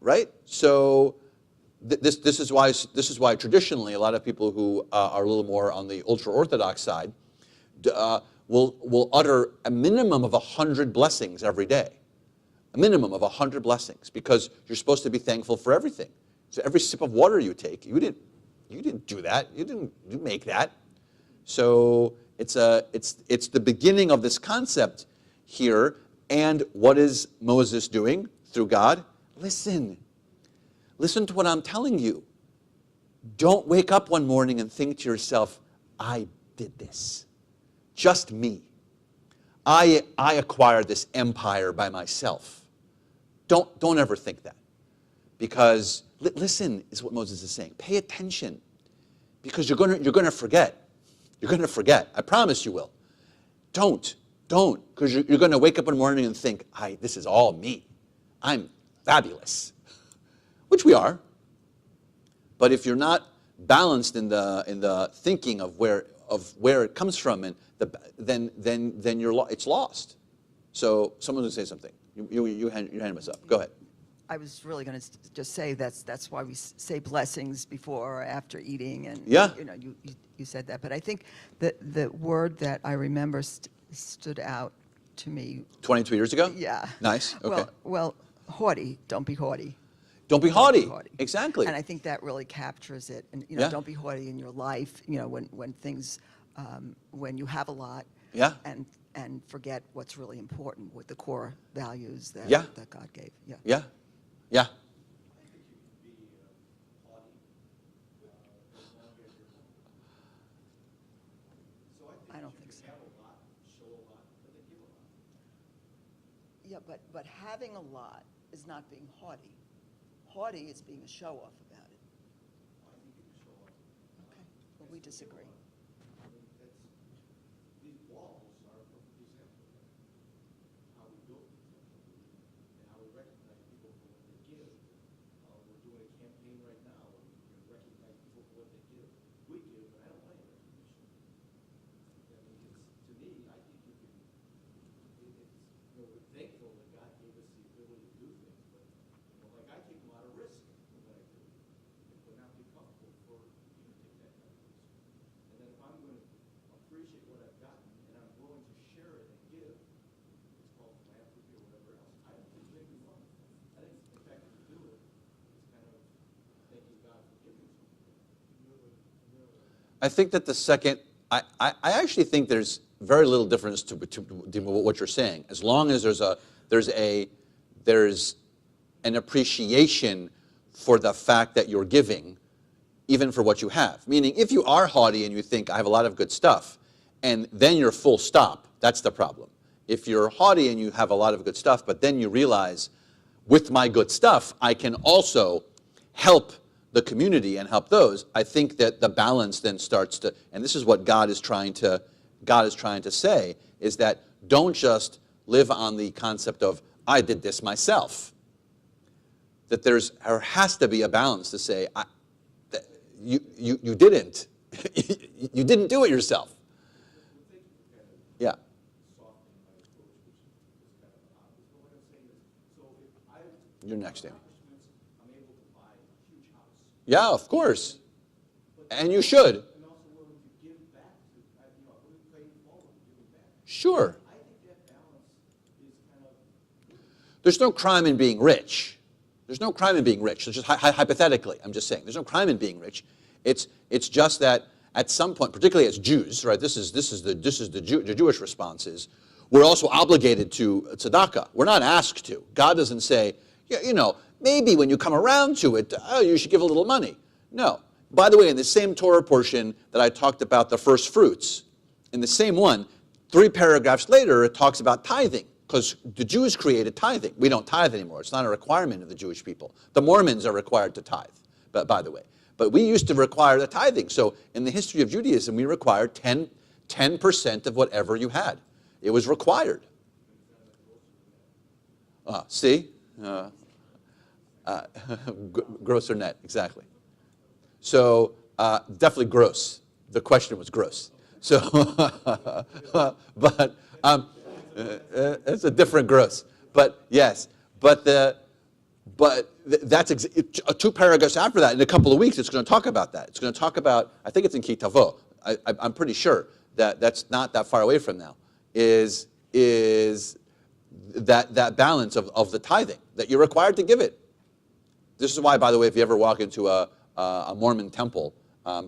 right? So this is why traditionally a lot of people who are a little more on the ultra-Orthodox side will utter a minimum of 100 blessings every day. A minimum of 100 blessings, because you're supposed to be thankful for everything. So every sip of water you take, you didn't do that. You didn't make that. So it's the beginning of this concept here. And what is Moses doing through God? Listen to what I'm telling you. Don't wake up one morning and think to yourself, I did this. Just me. I acquired this empire by myself. Don't ever think that. Because listen is what Moses is saying. Pay attention. Because you're going to forget. You're going to forget. I promise you will. Don't. Because you're going to wake up one morning and think, this is all me. I'm fabulous. Which we are. But if you're not balanced in the thinking of where it comes from, and then it's lost. So someone will say something. Your hand was up. Go ahead. I was really going to just say that's why we say blessings before or after eating, and Yeah. You said that, but I think the word that I remember stood out to me. 22 years ago? Yeah. Nice. Okay. Well, haughty. Don't be haughty. Don't be haughty. Exactly. And I think that really captures it. And Yeah. don't be haughty in your life. When things, when you have a lot. Yeah. And forget what's really important with the core values that Yeah. that God gave. Yeah. Yeah. Yeah. I don't think so. Yeah, but having a lot is not being haughty. Haughty is being a show-off about it. Okay, well, we disagree. These walls are a perfect example of that. How we built these and how we recognize people for what they give. We're doing a campaign right now where we can recognize people for what they give. We give, and I don't mind recognition. I mean, to me, I think you can. We're thankful that God gave us the ability to do things, but like I take a lot of risk in what I do. It would not be comfortable for you to take that kind of risk. And then if I'm going to appreciate what I've gotten and I'm willing to share it and give, it's called philanthropy or whatever else. I don't think it's making fun. I think the fact that you do it is kind of thanking God for giving something. I think that the second, I actually think there's very little difference to what you're saying, as long as there's an appreciation for the fact that you're giving, even for what you have. Meaning, if you are haughty and you think, I have a lot of good stuff, and then you're full stop, that's the problem. If you're haughty and you have a lot of good stuff, but then you realize, with my good stuff, I can also help the community and help those, I think that the balance then starts to, and this is what God is trying to say, is that don't just live on the concept of, I did this myself. That there has to be a balance to say, you didn't. You didn't do it yourself. Yeah. Softening my approach, which is kind of obvious. But what I'm saying is, You're next, Amy. I'm able to buy a huge house. Yeah, of course. And you should. And also willing to give back to, willing to pay it forward and giving back. Sure. I think that balance is kind of. There's no crime in being rich. There's no crime in being rich. It's just hypothetically, I'm just saying. There's no crime in being rich. It's just that at some point, particularly as Jews, right? This is the Jewish response is we're also obligated to tzedakah. We're not asked to. God doesn't say, maybe when you come around to it, you should give a little money. No. By the way, in the same Torah portion that I talked about the first fruits, in the same one, 3 paragraphs later, it talks about tithing, because the Jews created tithing. We don't tithe anymore. It's not a requirement of the Jewish people. The Mormons are required to tithe, by the way. But we used to require the tithing. So in the history of Judaism, we required 10% of whatever you had. It was required. See? Gross or net, exactly. So definitely gross. The question was gross. So, but it's a different gross. But yes, that's 2 paragraphs after that. In a couple of weeks, it's going to talk about that. It's going to talk about. I think it's in Kitavo. I'm pretty sure that that's not that far away from now. Is that balance of the tithing that you're required to give it? This is why, by the way, if you ever walk into a Mormon temple,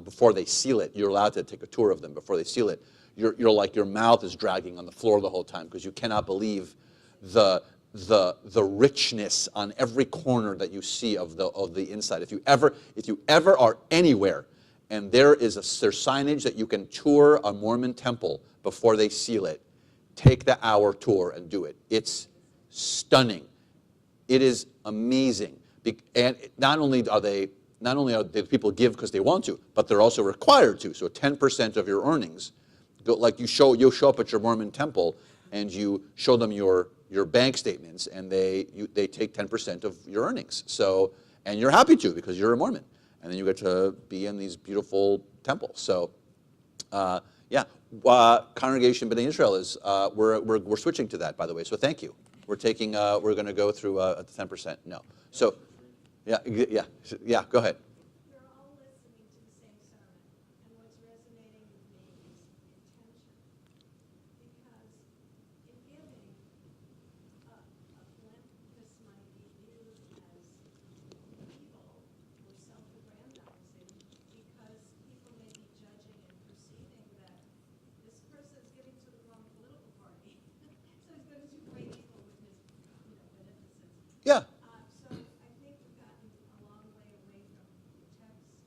before they seal it, you're allowed to take a tour of them before they seal it. You're like your mouth is dragging on the floor the whole time because you cannot believe the richness on every corner that you see of the inside. If you ever are anywhere and there's signage that you can tour a Mormon temple before they seal it, take the hour tour and do it. It's stunning. It is amazing. And not only do people give because they want to, but they're also required to. So 10% of your earnings, like you'll show up at your Mormon temple and you show them your bank statements, and they take 10% of your earnings. So, and you're happy to because you're a Mormon, and then you get to be in these beautiful temples. So, Congregation B'nai Israel is we're switching to that, by the way. So thank you. We're going to go through the 10%. No. So. Yeah. Go ahead. You're all listening to the same sermon, and what's resonating with me is intention. Because in giving, a philanthropist might be viewed as evil or self-aggrandizing because people may be judging and perceiving that this person's giving to the wrong political party, so he's going to do great evil with his, beneficence. Yeah. So I think we've gotten a long way away from the text,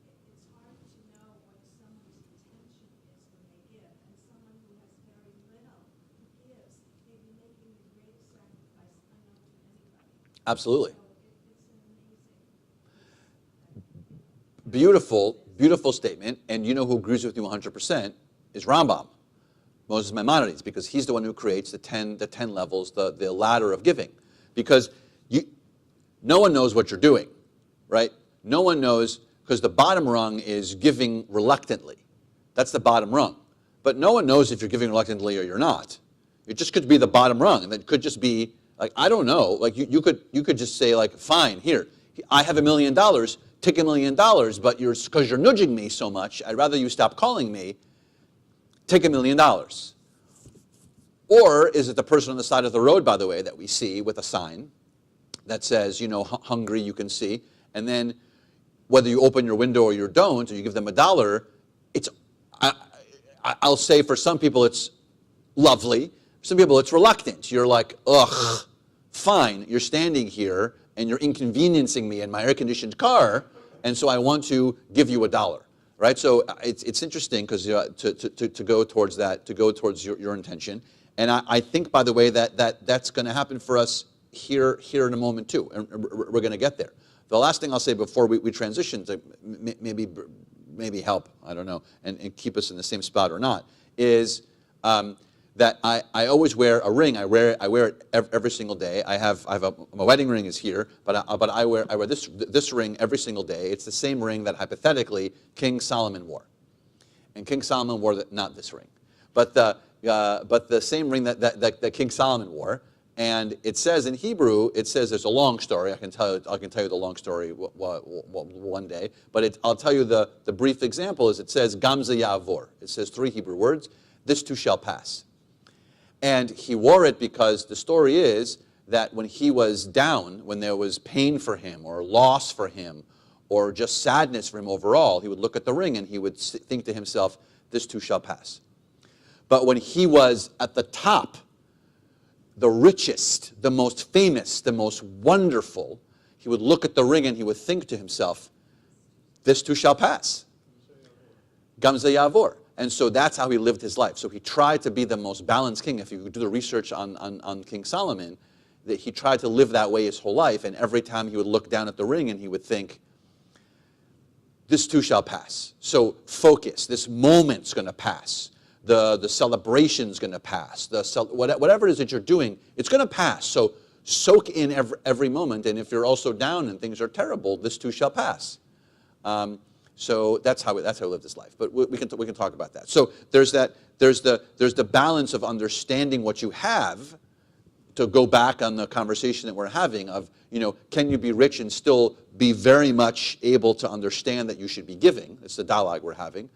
and it's hard to know what someone's intention is when they give. And someone who has very little who gives may be making the greatest sacrifice unknown to anybody. Absolutely. So it's an amazing. Beautiful statement. And you know who agrees with you 100% is Rambam, Moses Maimonides, because he's the one who creates the 10 levels, the ladder of giving. Because no one knows what you're doing, right? No one knows, because the bottom rung is giving reluctantly. That's the bottom rung. But no one knows if you're giving reluctantly or you're not. It just could be the bottom rung, and it could just be, like, I don't know, like you could just say, like, fine, here, I have $1 million, take $1 million, but because you're nudging me so much, I'd rather you stop calling me, take $1 million. Or is it the person on the side of the road, by the way, that we see with a sign that says, hungry, you can see, and then whether you open your window or you don't, or you give them $1, I'll say for some people it's lovely, for some people it's reluctant. You're like, ugh, fine, you're standing here and you're inconveniencing me in my air-conditioned car, and so I want to give you $1. Right? So it's interesting because to go towards that, to go towards your intention. And I think, by the way, that's going to happen for us here in a moment too, and we're going to get there. The last thing I'll say before we transition to maybe help, I don't know, and keep us in the same spot or not, is that I always wear a ring. I wear it every single day. My wedding ring is here, but I wear this ring every single day. It's the same ring that hypothetically King Solomon wore, and King Solomon wore not this ring, but the same ring that King Solomon wore. And it says in Hebrew, it says there's a long story. I can tell you the long story one day. But I'll tell you the brief example is it says Gamza Yavor. It says 3 Hebrew words. This too shall pass. And he wore it because the story is that when he was down, when there was pain for him or loss for him or just sadness for him overall, he would look at the ring and he would think to himself, this too shall pass. But when he was at the top, the richest, the most famous, the most wonderful, he would look at the ring and he would think to himself, this too shall pass. Gamze Yavor. And so that's how he lived his life. So he tried to be the most balanced king. If you do the research on King Solomon, that he tried to live that way his whole life, and every time he would look down at the ring and he would think, this too shall pass. So focus, this moment's going to pass. The celebration's going to pass. Whatever it is that you're doing, it's going to pass. So soak in every moment, and if you're also down and things are terrible, this too shall pass. So that's how he lived his life. But we can talk about that. So there's the balance of understanding what you have. To go back on the conversation that we're having of, can you be rich and still be very much able to understand that you should be giving? It's the dialogue we're having,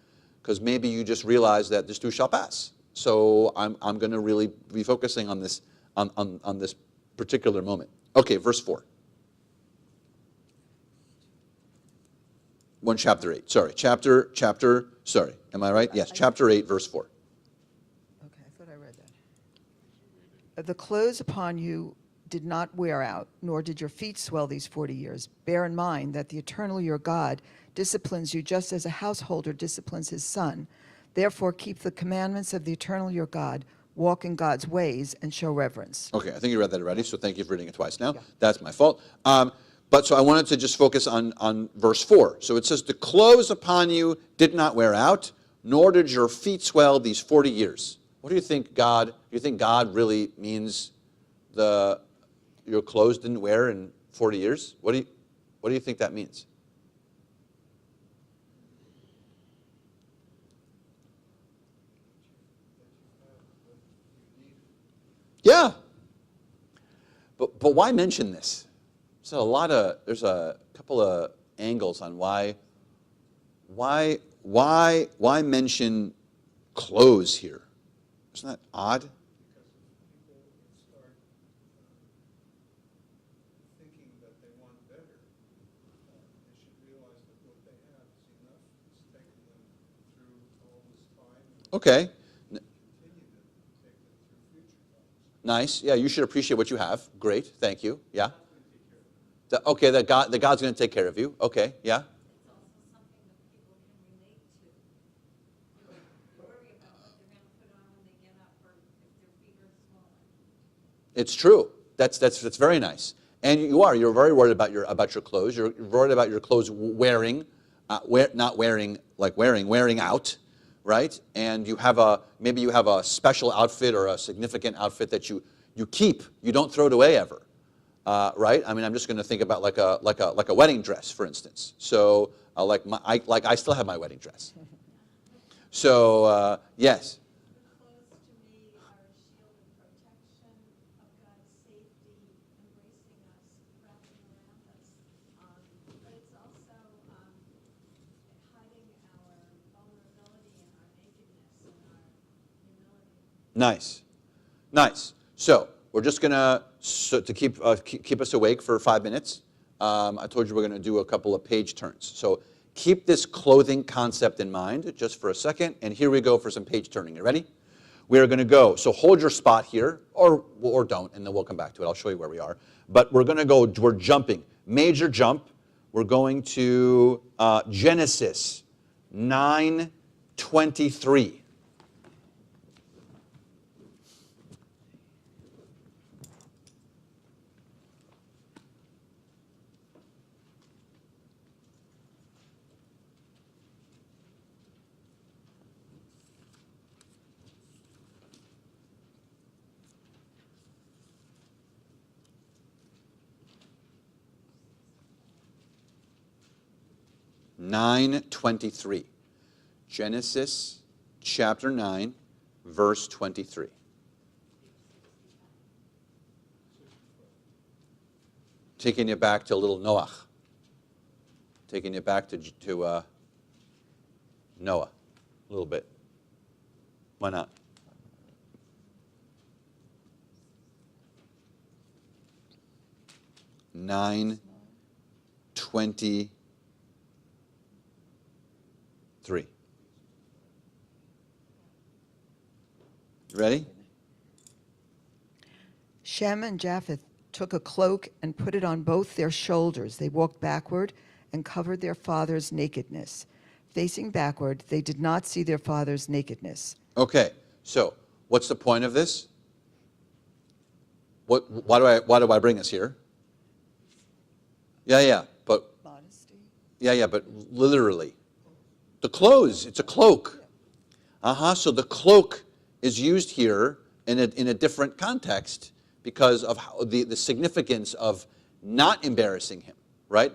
because maybe you just realize that this too shall pass. So I'm going to really be focusing on this on this particular moment. Okay, verse 4. Chapter 8. Sorry, sorry. Am I right? Yes, chapter 8, verse 4. Okay, I thought I read that. The clothes upon you did not wear out, nor did your feet swell these 40 years. Bear in mind that the eternal your God disciplines you just as a householder disciplines his son. Therefore, keep the commandments of the eternal your God, walk in God's ways, and show reverence. Okay, I think you read that already, so thank you for reading it twice now. Yeah. That's my fault. But so I wanted to just focus on verse 4. So it says, the clothes upon you did not wear out, nor did your feet swell these 40 years. What do you think God, really means your clothes didn't wear in 40 years? What do you think that means? Yeah. But why mention this? There's a couple of angles on why mention clothes here? Isn't that odd? Because if people start thinking that they want better, they should realize that what they have is enough. It's taken them through all this time and Okay. continue to take them through future times. Nice. Yeah, you should appreciate what you have. Great. Thank you. Yeah. God's going to take care of them. Okay, that God's going to take care of you. Okay. Yeah. It's also something that people can relate to. You don't worry about what they're going to put on when they get up or if their feet are swollen. It's true. That's very nice. And you're very worried about your clothes. You're worried about your clothes wearing out, right? And maybe you have a special outfit or a significant outfit that you keep. You don't throw it away ever, right? I mean, I'm just going to think about like a wedding dress, for instance. So I still have my wedding dress. So yes. The clothes to me are a shield of protection of God's safety, embracing us, wrapping around us. But it's also hiding our vulnerability and our nakedness and our humility. Nice. So we're just gonna to keep us awake for 5 minutes. I told you we're gonna do a couple of page turns. So keep this clothing concept in mind just for a second, and here we go for some page turning. You ready? We are gonna go. So hold your spot here, or don't, and then we'll come back to it. I'll show you where we are. But we're gonna go. We're jumping. Major jump. We're going to Genesis 9:23. Genesis chapter 9, verse 23. taking you back to little Noach. Taking you back to Noah a little bit. Why not? Nine 23. Ready? Shem and Japheth took a cloak and put it on both their shoulders. They walked backward and covered their father's nakedness. Facing backward, they did not see their father's nakedness. Okay, so what's the point of this? Why do I bring us here? Yeah, but Modesty. yeah, but literally, the clothes. It's a cloak. So the cloak is used here in a different context because of how the significance of not embarrassing him. Right?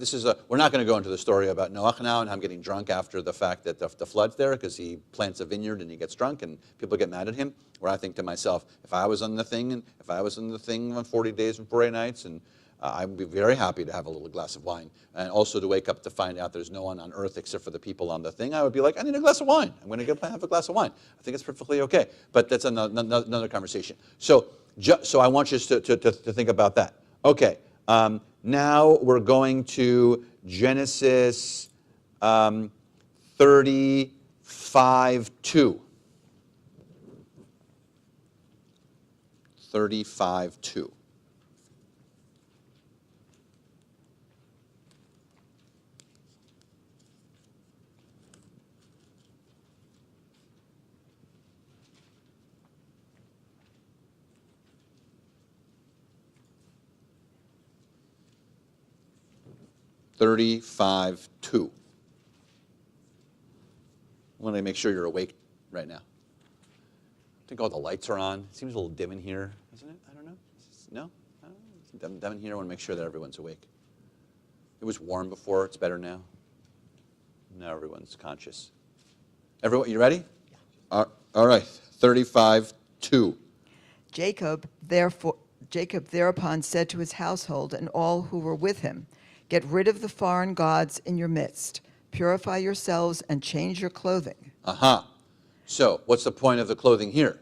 We're not going to go into the story about Noach now and him getting drunk after the fact that the flood's there because he plants a vineyard and he gets drunk and people get mad at him. Where I think to myself, if I was on the thing on 40 days and 40 nights, and I would be very happy to have a little glass of wine, and also to wake up to find out there's no one on earth except for the people on the thing. I would be like, I need a glass of wine. I'm going to go have a glass of wine. I think it's perfectly okay. But that's another conversation. So I want you to think about that. Okay. Now we're going to Genesis 35:2. 35:2. I want to make sure you're awake right now. I think all the lights are on. It seems a little dim in here, isn't it? I don't know. No? I don't know. It's dim in here. I want to make sure that everyone's awake. It was warm before. It's better now. Now everyone's conscious. Everyone, you ready? Yeah. All right. 35:2. Jacob thereupon said to his household and all who were with him, "Get rid of the foreign gods in your midst. Purify yourselves and change your clothing." So, what's the point of the clothing here?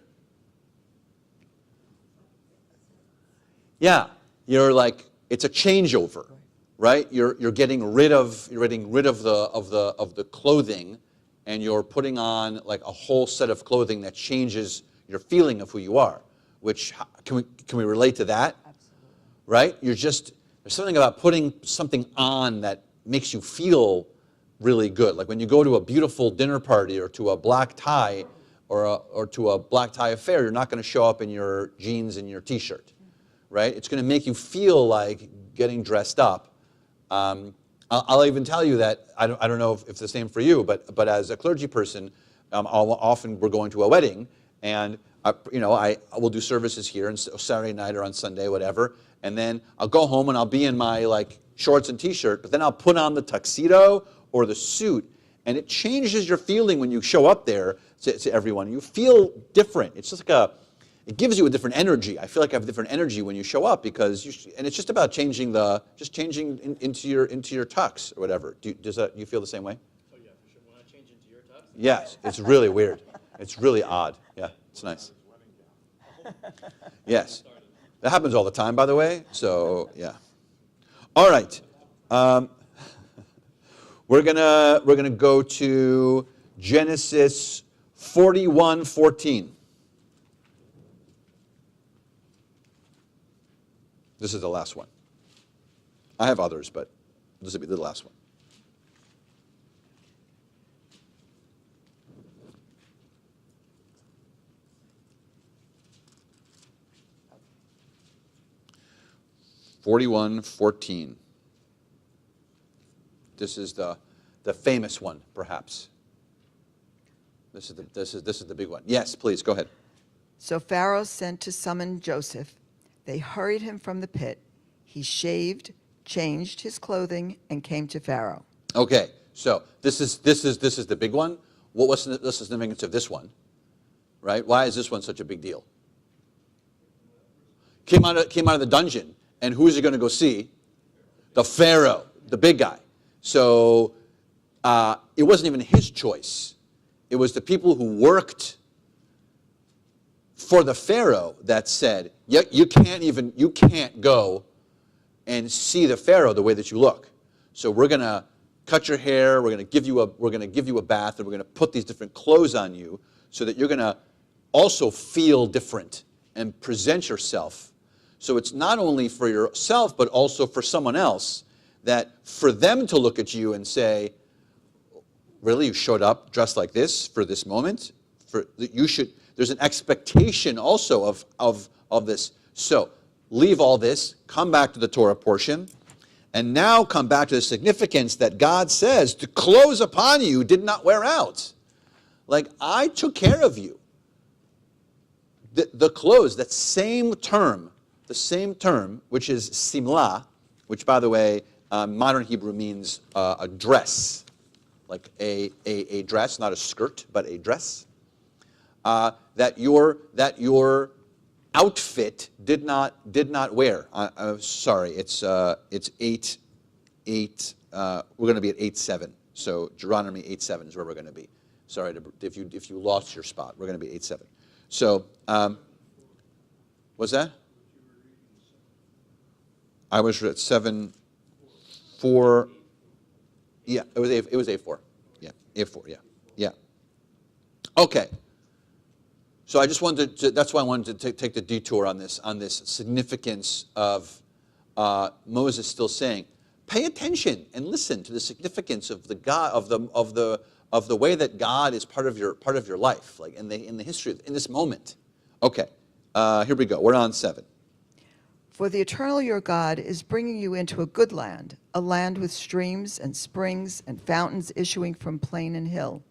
Yeah, it's a changeover, right? You're getting rid of the clothing, and you're putting on like a whole set of clothing that changes your feeling of who you are. Which can we relate to that? Absolutely. Right? There's something about putting something on that makes you feel really good. Like when you go to a beautiful dinner party or to a black tie or to a black tie affair, you're not going to show up in your jeans and your t-shirt, right? It's going to make you feel like getting dressed up. I'll even tell you that I don't know if it's the same for you, but as a clergy person, often we're going to a wedding, and I will do services here on Saturday night or on Sunday, whatever, and then I'll go home and I'll be in my like shorts and t-shirt, but then I'll put on the tuxedo or the suit, and it changes your feeling when you show up there to everyone. You feel different. It's just like it gives you a different energy. I feel like I have a different energy when you show up because and it's just about changing into your tux or whatever. Do you feel the same way? Oh yeah, for sure. When I change into your tux. Yes, it's really weird. It's really odd. Yeah, it's nice. Yes, that happens all the time, by the way. So yeah. All right, we're gonna go to Genesis 41:14. This is the last one. I have others, but this will be the last one. (41:14). This is the famous one, perhaps. This is the big one. Yes, please go ahead. So Pharaoh sent to summon Joseph. They hurried him from the pit. He shaved, changed his clothing, and came to Pharaoh. Okay, so this is the big one. What's the significance of this one? Right? Why is this one such a big deal? Came out of the dungeon, and who is he going to go see? The Pharaoh, the big guy. So it wasn't even his choice. It was the people who worked for the Pharaoh that said, you can't go and see the Pharaoh the way that you look. So we're going to cut your hair, we're going to give you a bath, and we're going to put these different clothes on you so that you're going to also feel different and present yourself. So it's not only for yourself, but also for someone else, that for them to look at you and say, really, you showed up dressed like this for this moment? There's an expectation also of this. So leave all this, come back to the Torah portion, and now come back to the significance that God says, the clothes upon you did not wear out. Like, I took care of you. The clothes, that same term, which is simla, which, by the way, modern Hebrew means a dress, like a dress, not a skirt, but a dress. That your outfit did not wear. Sorry, it's 8. We're going to be at 8:7. So Deuteronomy 8:7 is where we're going to be. Sorry if you lost your spot. We're going to be 8:7. So what's that? I was at 7:4. Yeah, it was 8:4. Yeah, 8:4. Yeah. Okay. So I just wanted to. That's why I wanted to take the detour on this significance of Moses still saying, pay attention and listen to the significance of the God of the way that God is part of your life, like in the history in this moment. Okay, here we go. We're on 7. For the eternal your God is bringing you into a good land, a land with streams and springs and fountains issuing from plain and hill,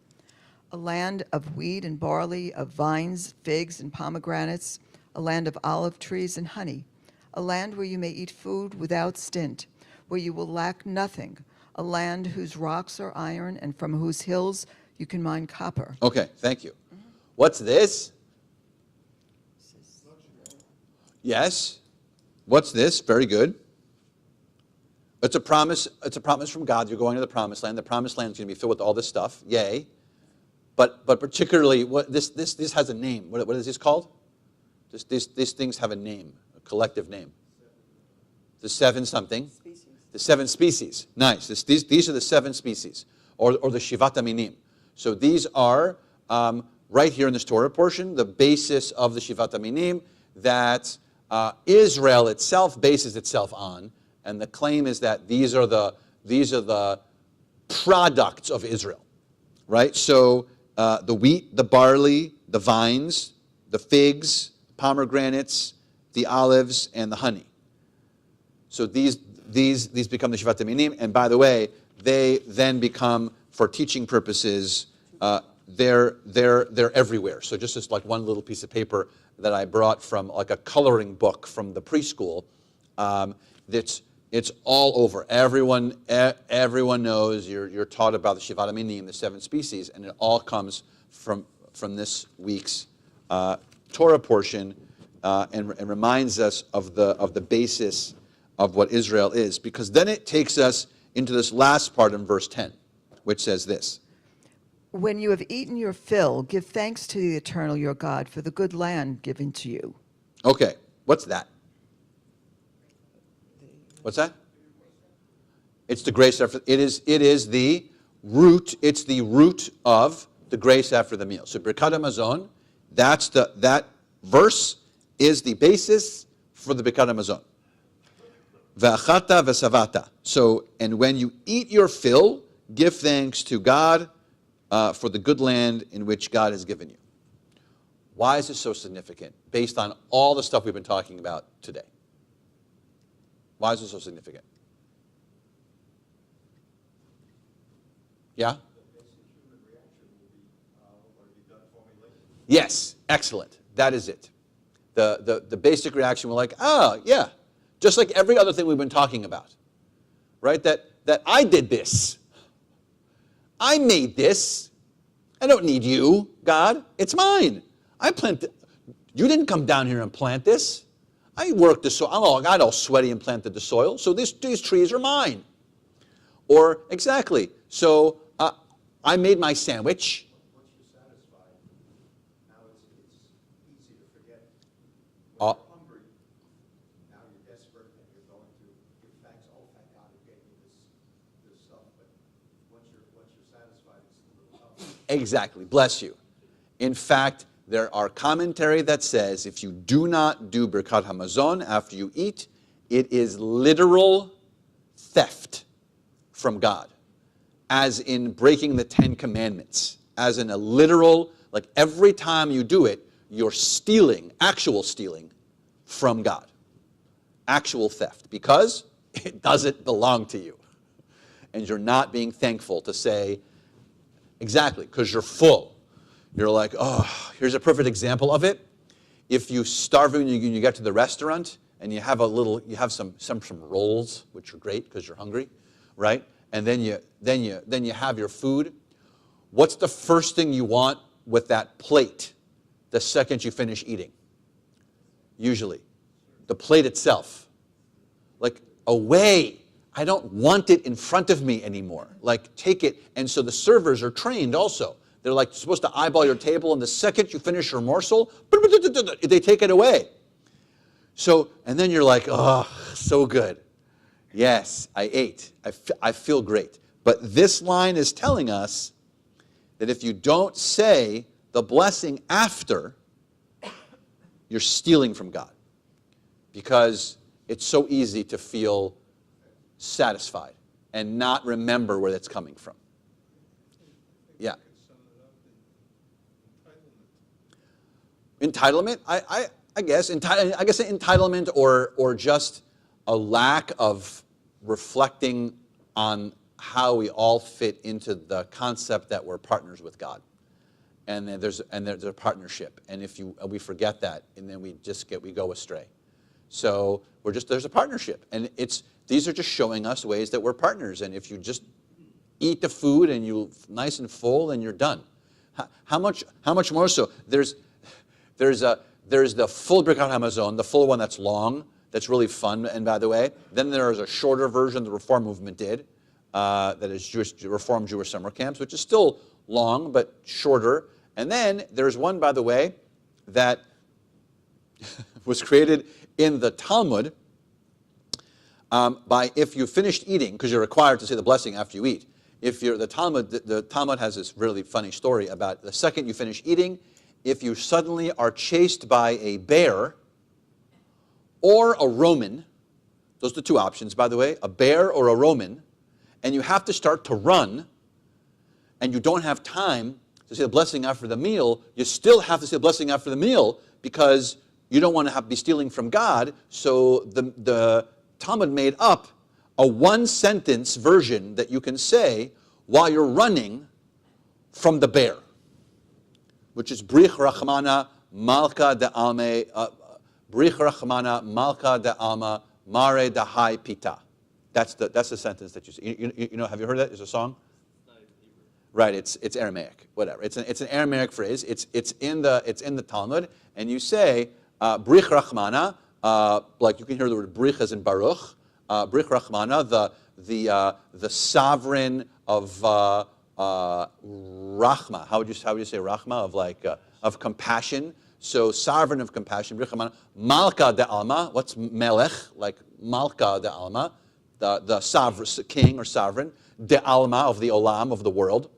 a land of wheat and barley, of vines, figs, and pomegranates, a land of olive trees and honey, a land where you may eat food without stint, where you will lack nothing, a land whose rocks are iron and from whose hills you can mine copper. Okay, thank you. What's this? Yes. What's this? Very good. It's a promise. It's a promise from God. You're going to the promised land. The promised land is going to be filled with all this stuff. Yay. But particularly, what this has a name. What is this called? These things have a name, a collective name. The 7 something. Species. The 7 species. Nice. These are the 7 species, or the Shivat Aminim. So these are right here in this Torah portion, the basis of the Shivat Aminim that Israel itself bases itself on, and the claim is that these are the products of Israel, right? So the wheat, the barley, the vines, the figs, pomegranates, the olives, and the honey. So these become the Shivat Aminim, and by the way, they then become, for teaching purposes, they're everywhere. So just as like one little piece of paper that I brought from like a coloring book from the preschool, it's all over. Everyone knows you're taught about the Shivat Aminim, the 7 species, and it all comes from this week's Torah portion, and reminds us of the basis of what Israel is, because then it takes us into this last part in verse 10, which says this. When you have eaten your fill, give thanks to the eternal your God for the good land given to you. Okay, what's that? What's that? It's the grace after. It is the root. It's the root of the grace after the meal. So Birkat Hamazon, that verse is the basis for the Birkat Hamazon. Ve'achata ve'savata. So, and when you eat your fill, give thanks to God for the good land in which God has given you. Why is this so significant based on all the stuff we've been talking about today? Why is this so significant? Yeah? Yes, excellent. That is it. The basic reaction, we're like, oh, yeah. Just like every other thing we've been talking about. Right? That I did this. I made this. I don't need you, God. It's mine. I planted. You didn't come down here and plant this. I worked the soil. I got all sweaty and planted the soil, so these trees are mine. Or, exactly, so I made my sandwich. Once you're satisfied, now it's easy to forget. When you're hungry, now you're desperate and you're going to give thanks. Oh, thank God who gave me this stuff. But once you're satisfied, it's a little tough. Exactly, bless you. In fact, there are commentary that says if you do not do Birkat Hamazon after you eat, it is literal theft from God, as in breaking the 10 Commandments, as in a literal, like every time you do it, you're stealing, actual stealing from God. Actual theft, because it doesn't belong to you. And you're not being thankful to say, exactly, because you're full. You're like, oh, here's a perfect example of it. If you starve and you get to the restaurant and you have some rolls, which are great because you're hungry, right? And then you have your food. What's the first thing you want with that plate the second you finish eating? Usually, the plate itself. Like, away. I don't want it in front of me anymore. Like, take it. And so the servers are trained also. They're like supposed to eyeball your table, and the second you finish your morsel, they take it away. So, and then you're like, oh, so good. Yes, I ate. I feel great. But this line is telling us that if you don't say the blessing after, you're stealing from God. Because it's so easy to feel satisfied and not remember where that's coming from. Yeah. Entitlement, I guess entitlement or just a lack of reflecting on how we all fit into the concept that we're partners with God, and there's a partnership, and if we forget that, and then we go astray. So there's a partnership, and these are just showing us ways that we're partners, and if you just eat the food and you're nice and full, then you're done. How much more so? There's the full Birkat Hamazon, the full one that's long, that's really fun. And by the way, then there is a shorter version the Reform movement did, that is Reform Jewish summer camps, which is still long but shorter. And then there's one, by the way, that was created in the Talmud by if you finished eating, because you're required to say the blessing after you eat. The Talmud has this really funny story about the second you finish eating, if you suddenly are chased by a bear or a Roman, those are the two options, by the way, a bear or a Roman, and you have to start to run, and you don't have time to say the blessing after the meal, you still have to say the blessing after the meal because you don't want to be stealing from God. So the Talmud made up a one-sentence version that you can say while you're running from the bear, which is Brich Rachmana Malka de Alme, Brich Rachmana Malka de Alma Mare de Hai Pita. That's the sentence that you see. You know, have you heard that? It's a song. Right, it's Aramaic, whatever. It's an Aramaic phrase. It's in the Talmud, and you say Brich Rachmana, like you can hear the word Brich as in Baruch. Brich Rachmana, the sovereign of Rachma. How would you say Rachma? Of compassion. So sovereign of compassion. Brich Rachmana. Malka de Alma. What's Melech? Like Malka de Alma, the sovereign king or sovereign. De Alma, of the Olam, of the world.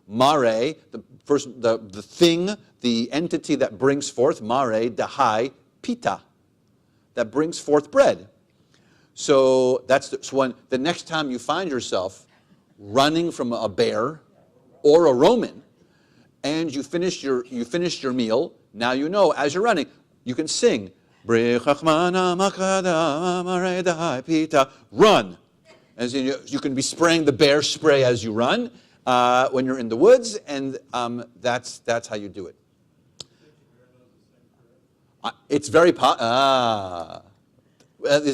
Mare, the thing, the entity that brings forth. Mare de Hai Pita, that brings forth bread. So that's the next time you find yourself running from a bear or a Roman, and you finished your meal. Now you know as you're running, you can sing run. As you can be spraying the bear spray as you run when you're in the woods, and that's how you do it. It's very is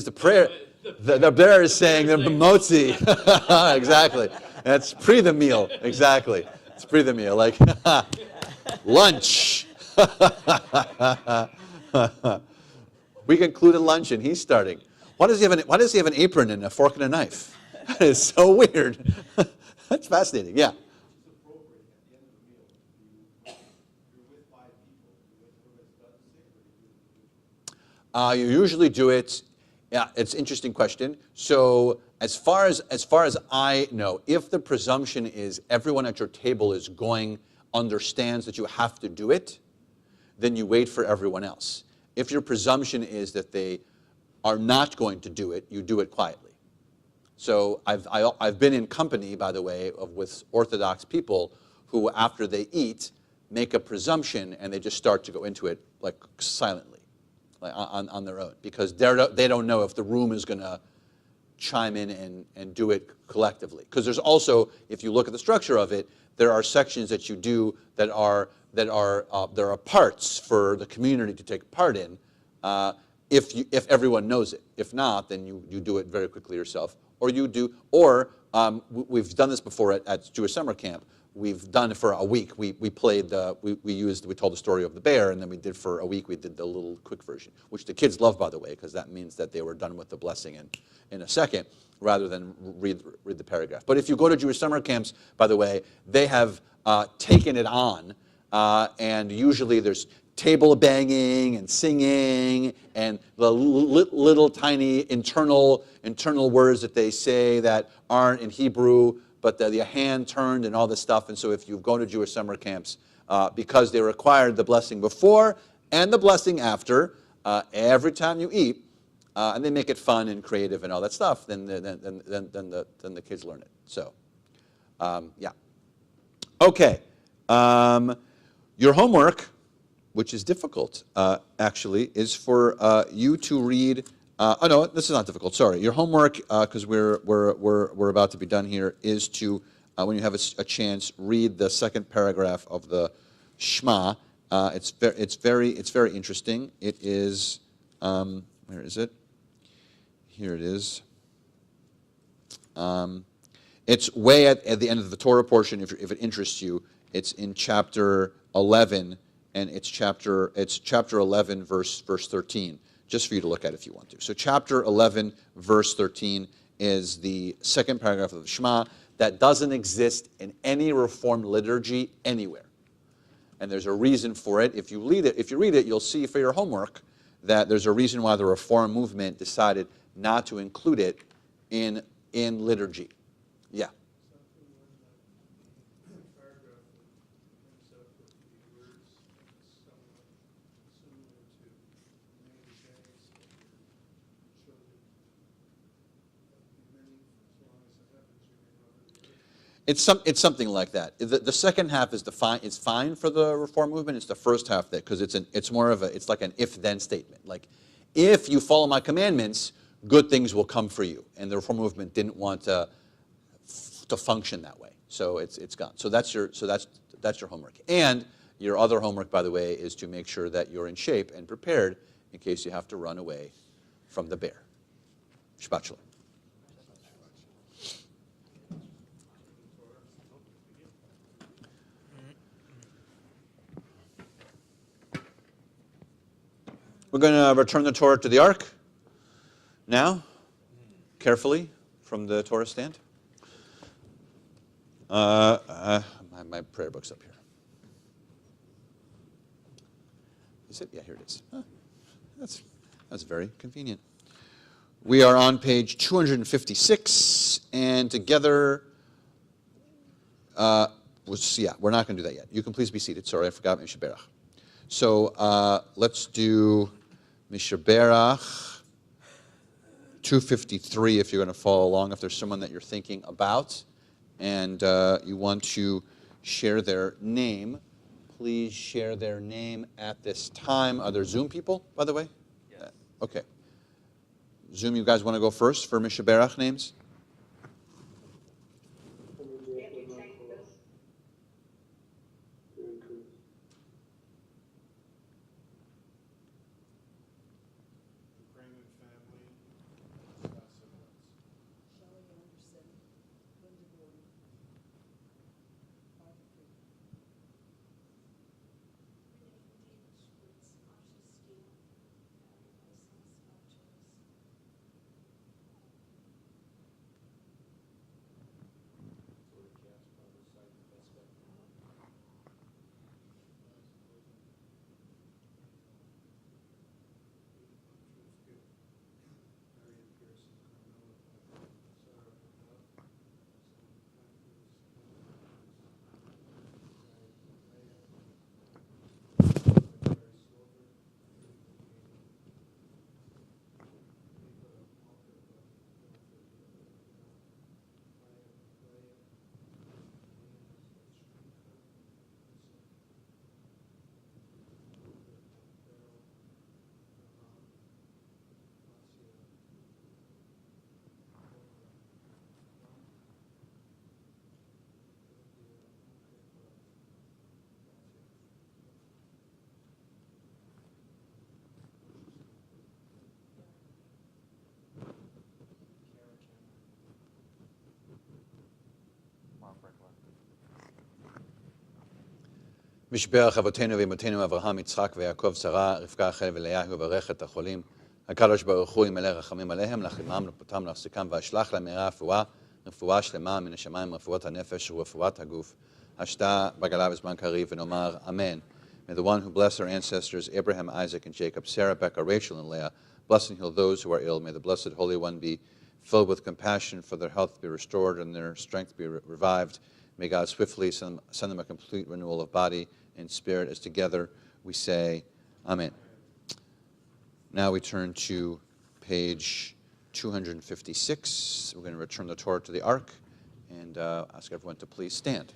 the prayer. The bear is saying the motzi. Exactly. That's pre the meal. Exactly. It's pre the meal. Like lunch. We concluded luncheon. He's starting. Why does he have an apron and a fork and a knife? That is so weird. That's fascinating. Yeah. appropriate at the end of the meal. You're with 5 people. You wait till everybody's done sick, or you do it individually? You usually do it. Yeah, it's an interesting question. So as far as I know, if the presumption is everyone at your table understands that you have to do it, then you wait for everyone else. If your presumption is that they are not going to do it, you do it quietly. So I've been in company, by the way, with Orthodox people who, after they eat, make a presumption and they just start to go into it like silently, like on their own, because they don't know if the room is going to chime in and do it collectively. Because there's also, if you look at the structure of it, there are sections that you do that are there are parts for the community to take part in. If everyone knows it. If not, then you do it very quickly yourself. We've done this before at Jewish summer camp. We've done it for a week. We told the story of the bear, and then we did for a week, we did the little quick version, which the kids love, by the way, because that means that they were done with the blessing in a second, rather than read the paragraph. But if you go to Jewish summer camps, by the way, they have taken it on, and usually there's table banging and singing and the little tiny internal words that they say that aren't in Hebrew, but the hand turned and all this stuff. And so if you go to Jewish summer camps, because they required the blessing before and the blessing after, every time you eat, and they make it fun and creative and all that stuff, then the kids learn it. So, yeah. Okay. Your homework, which is difficult, actually, is for you to read. Oh no, this is not difficult. Sorry, your homework, because we're about to be done here, is to when you have a chance, read the second paragraph of the Shema. It's very interesting. It is where is it? Here it is. It's way at the end of the Torah portion. If it interests you, it's in chapter 11. And it's chapter 11, verse 13, just for you to look at if you want to. So chapter 11, verse 13 is the second paragraph of the Shema that doesn't exist in any Reformed liturgy anywhere. And there's a reason for it. If you read it, you'll see for your homework that there's a reason why the Reform movement decided not to include it in liturgy. Yeah. It's something like that. The second half is fine for the Reform movement. It's the first half that, because it's like an if-then statement. Like, if you follow my commandments, good things will come for you. And the Reform movement didn't want to function that way, so it's gone. So that's your homework. And your other homework, by the way, is to make sure that you're in shape and prepared in case you have to run away from the bear. Shabbat shalom. We're going to return the Torah to the ark now, carefully, from the Torah stand. My prayer book's up here. Is it? Yeah, here it is. Huh. That's very convenient. We are on page 256, and together, we're not going to do that yet. You can please be seated. Sorry, I forgot Mishaberach. So let's do Mishaberach 253 if you're going to follow along, if there's someone that you're thinking about and you want to share their name. Please share their name at this time. Are there Zoom people, by the way? Yes. Okay. Zoom, you guys want to go first for Mishaberach names? משברך אבותינו ואמותינו אברהם, יצחק ויעקב, שרה, רבקה, רחל ולאה, וברך את החולים. הקדוש ברוך הוא ימלא רחמים עליהם, להחלימם, לפותם, להחזיקם, ואשלח להם מהרה רפואה שלמה מן השמיים, רפואת הנפש ורפואת הגוף. השתה בגלה בזמן קריב, ונאמר אמן. May the one who blessed our ancestors, Abraham, Isaac, and Jacob, Sarah, Becca, Rachel, and Leah, bless and heal those who are ill. May the blessed Holy One be filled with compassion, for their health be restored and their strength be revived. May God swiftly send them a complete renewal of body and spirit, as together we say, Amen. Now we turn to page 256. We're going to return the Torah to the Ark and ask everyone to please stand.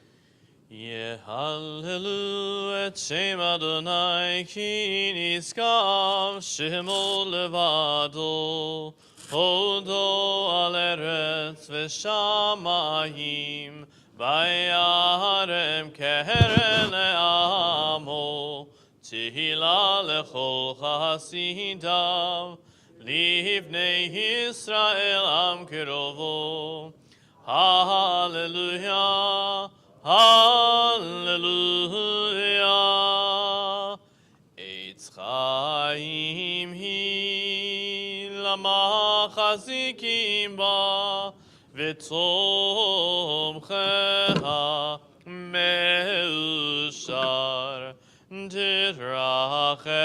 Yehallelu et Shem Adonai ki niskav shemo levado hodo al eretz v'shamayim vayarem keren le'amo tehila lechol chasidav livnei Yisrael am kerovo. Hallelujah. Hallelujah. Eitz chaim hi lama chazikim ba v'tzomcheha meushar tiracheha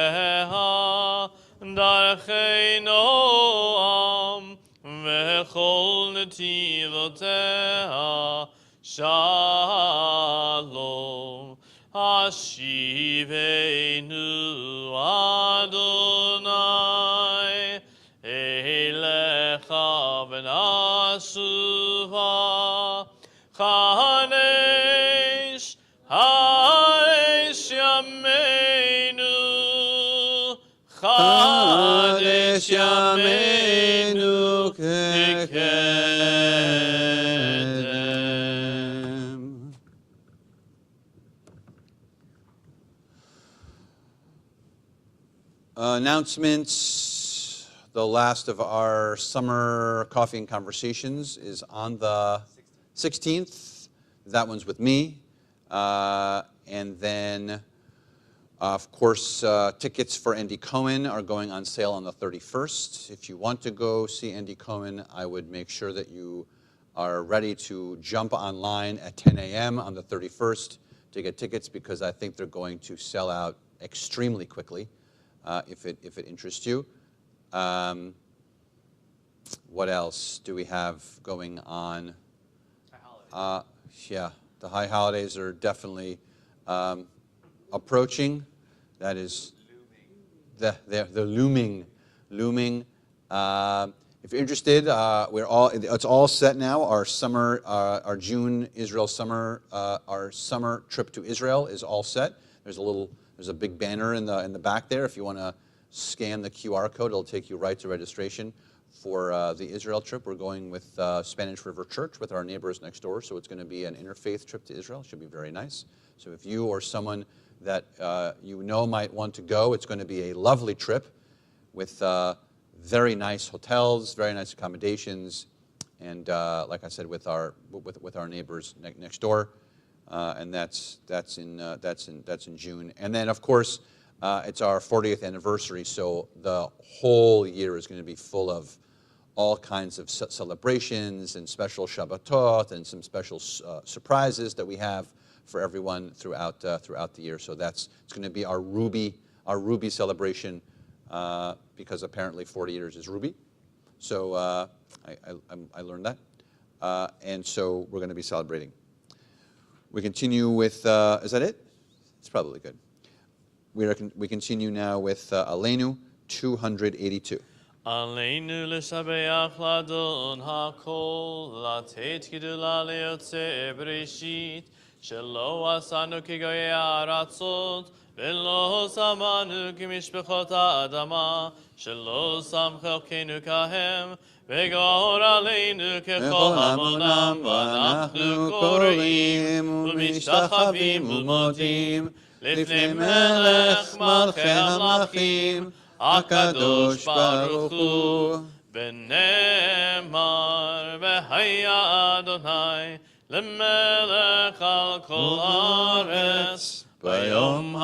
darchei noam v'chol netivoteha Shalom, Hashivenu Adonai, Elecha v'nashuva, Chanesh, Haresh Yameinu, Chanesh Yameinu Kekedem. Announcements. The last of our summer coffee and conversations is on the 16th. That one's with me. And then, of course, tickets for Andy Cohen are going on sale on the 31st. If you want to go see Andy Cohen, I would make sure that you are ready to jump online at 10 a.m. on the 31st to get tickets, because I think they're going to sell out extremely quickly. If it interests you. What else do we have going on? Yeah, the high holidays are definitely approaching. That is, they're looming. If you're interested, it's all set now. Our summer, our June Israel summer, our summer trip to Israel is all set. There's a big banner in the back there. If you want to scan the QR code, it'll take you right to registration for the Israel trip. We're going with Spanish River Church with our neighbors next door, so it's going to be an interfaith trip to Israel. It should be very nice. So if you or someone that you know might want to go, it's going to be a lovely trip with very nice hotels, very nice accommodations, and like I said, with our neighbors next door. And that's in June. And then, of course, it's our 40th anniversary, so the whole year is going to be full of all kinds of celebrations and special Shabbatot and some special surprises that we have for everyone throughout the year. So it's going to be our Ruby celebration, because apparently 40 years is Ruby. So I learned that, and so we're going to be celebrating. We continue with, is that it? It's probably good. We continue now with Aleinu 282. Aleinu l'shabeach l'adon hakol, latet gidula le'yotze bereshit, shelo asanu kigoyei ha'aratzot, velo samanu kimishpechot ha'adama, shelo sam chelkenu kahem, וגאור עלינו ככל המונם, ואנחנו קוראים ומשתחווים ומודים לפני מלך מלכי המלכים, הקדוש ברוך הוא. ונאמר, והיה אדוני למלך על כל הארץ. ביום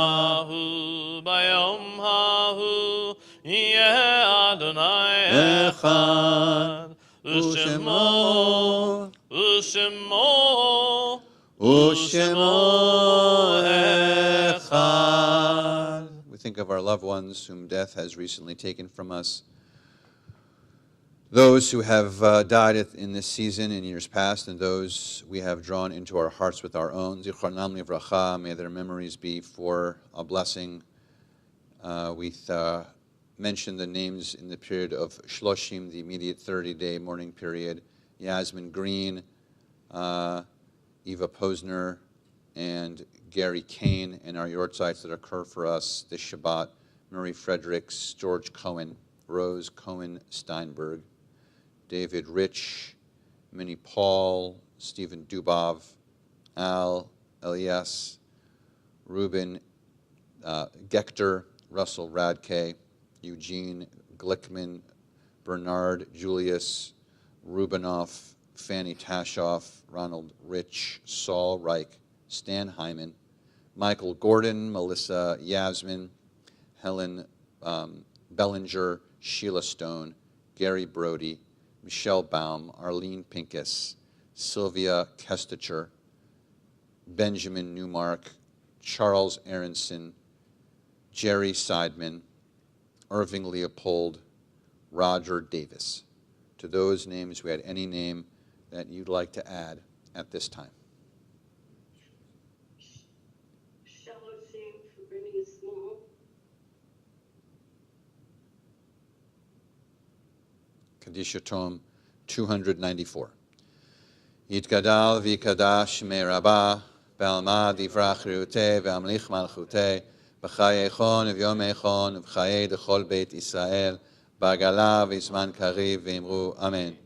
ההוא יהיה אדוני אחד, ושמו אחד. We think of our loved ones whom death has recently taken from us. Those who have died in this season in years past, and those we have drawn into our hearts with our own. Zichronam livracha, may their memories be for a blessing. We mentioned the names in the period of Shloshim, the immediate 30-day mourning period. Yasmin Green, Eva Posner, and Gary Kane, and our yortzites that occur for us this Shabbat. Murray Fredericks, George Cohen, Rose Cohen Steinberg, David Rich, Minnie Paul, Stephen Dubov, Al Elias, Ruben Gechter, Russell Radke, Eugene Glickman, Bernard Julius, Rubinoff, Fanny Tashoff, Ronald Rich, Saul Reich, Stan Hyman, Michael Gordon, Melissa Yasmin, Helen Bellinger, Sheila Stone, Gary Brody, Michelle Baum, Arlene Pincus, Sylvia Kestacher, Benjamin Newmark, Charles Aronson, Jerry Seidman, Irving Leopold, Roger Davis. To those names, we had any name that you'd like to add at this time. Kadisha Tom 294. Yitgadal v'ikadash me'rabah, b'alma divrach riute v'amlich malchute, b'chaye echon v'yom echon v'chaye dechol beit Israel, b'agala v'izman kariv v'imru amen.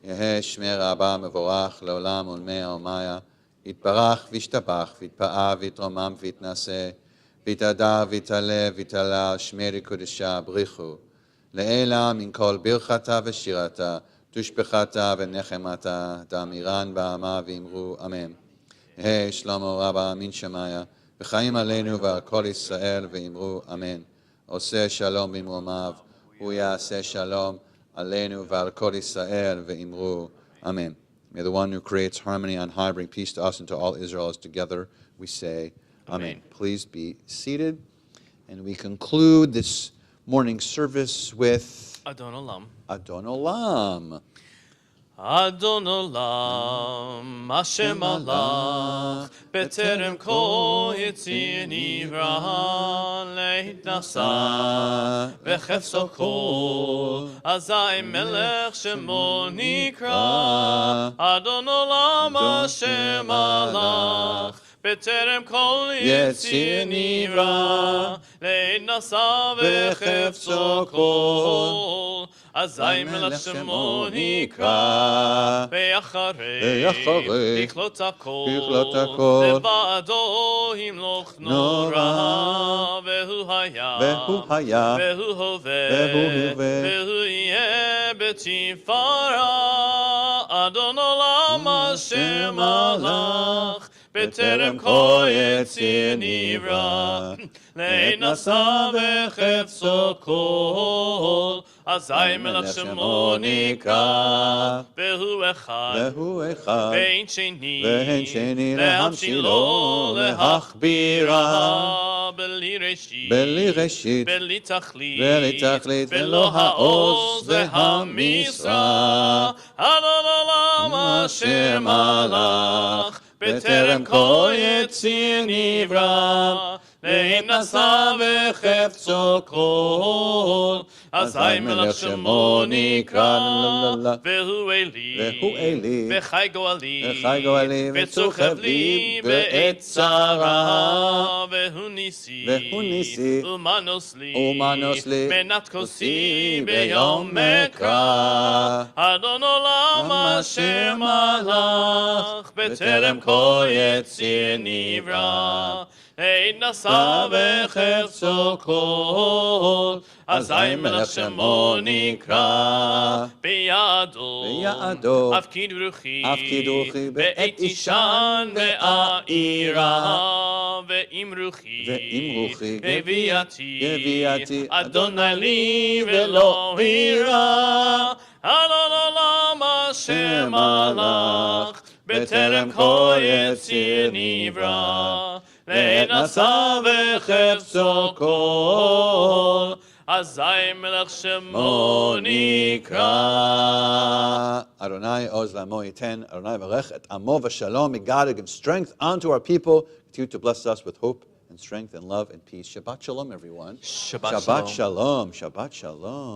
Yehe shmei rabah mevorach leolam ulmei omaya, yitbarach v'ishtabach v'yitpa'a v'yitromam v'yitnaseh, v'yitadar v'yitale v'yitala shmei kodesha brichu. Le'ela min kol birchata v'shirata, tushbechata v'nechemata, damiran ba'ama v'imru amen. Yehe shlomo rabba min shemaya, v'chaim aleinu v'al kol Yisrael v'imru amen. Oseh shalom b'imromav, hu ya'aseh shalom aleinu v'al kol Yisrael v'imru amen. May the one who creates harmony on high bring peace to us and to all Israel as together we say amen. Please be seated. And we conclude this morning service with Adon Olam. Adon Olam. Adon Olam, Hashem alach, beterem kol yitzir nivra, leitnasa, v'chefso kol, azai melech shemo nikra. Adon Olam, Hashem alach, beterem kol yitzir nivra, leitnasa, v'chefso kol, azai melech shemo nikra. ואחרי לכלות הכל, לבעדו ימלוך נורא, והוא היה, והוא הווה, והוא יהיה בתפארה. אדון עולם השם מלך, בטרם כל יציר נברא, לעת נשא וחפצו כל, אזי מלך שמו נקרא, והוא אחד, ואין שני, להמשילו, להכבירה, בלי ראשית, בלי תכלית, ולא העוז והמשרה. אדון עולם השם מלך, בטרם כל יציר נברא, לעת נשא וחפצו כל, אזי מלך שמו נקרא. והוא אלי, וחי גואלי, וצוחב לי בעת צרה. והוא ניסי, ומנוס לי, מנת כוסי ביום מקרא. אדון עולם השם מלך, בטרם כל יציר נברא, לעת נשא וחפצו כל, אזי מלך שמו נקרא, בידו הפקיד רוחי בעת אישן ואעירה, ועם רוחי הביאתי אדוני לי ולא הירא. הלא לעולם אשר מלך בטרם כל יציר נברא, לעת נשא וחפצו כל, אזי מלך שמו נקרא. Adonai oz lamo yiten, Adonai varech et amo v'shalom. May God give strength unto our people, continue to bless us with hope and strength and love and peace. Shabbat shalom, everyone. Shabbat shalom. Shabbat shalom. Shabbat shalom.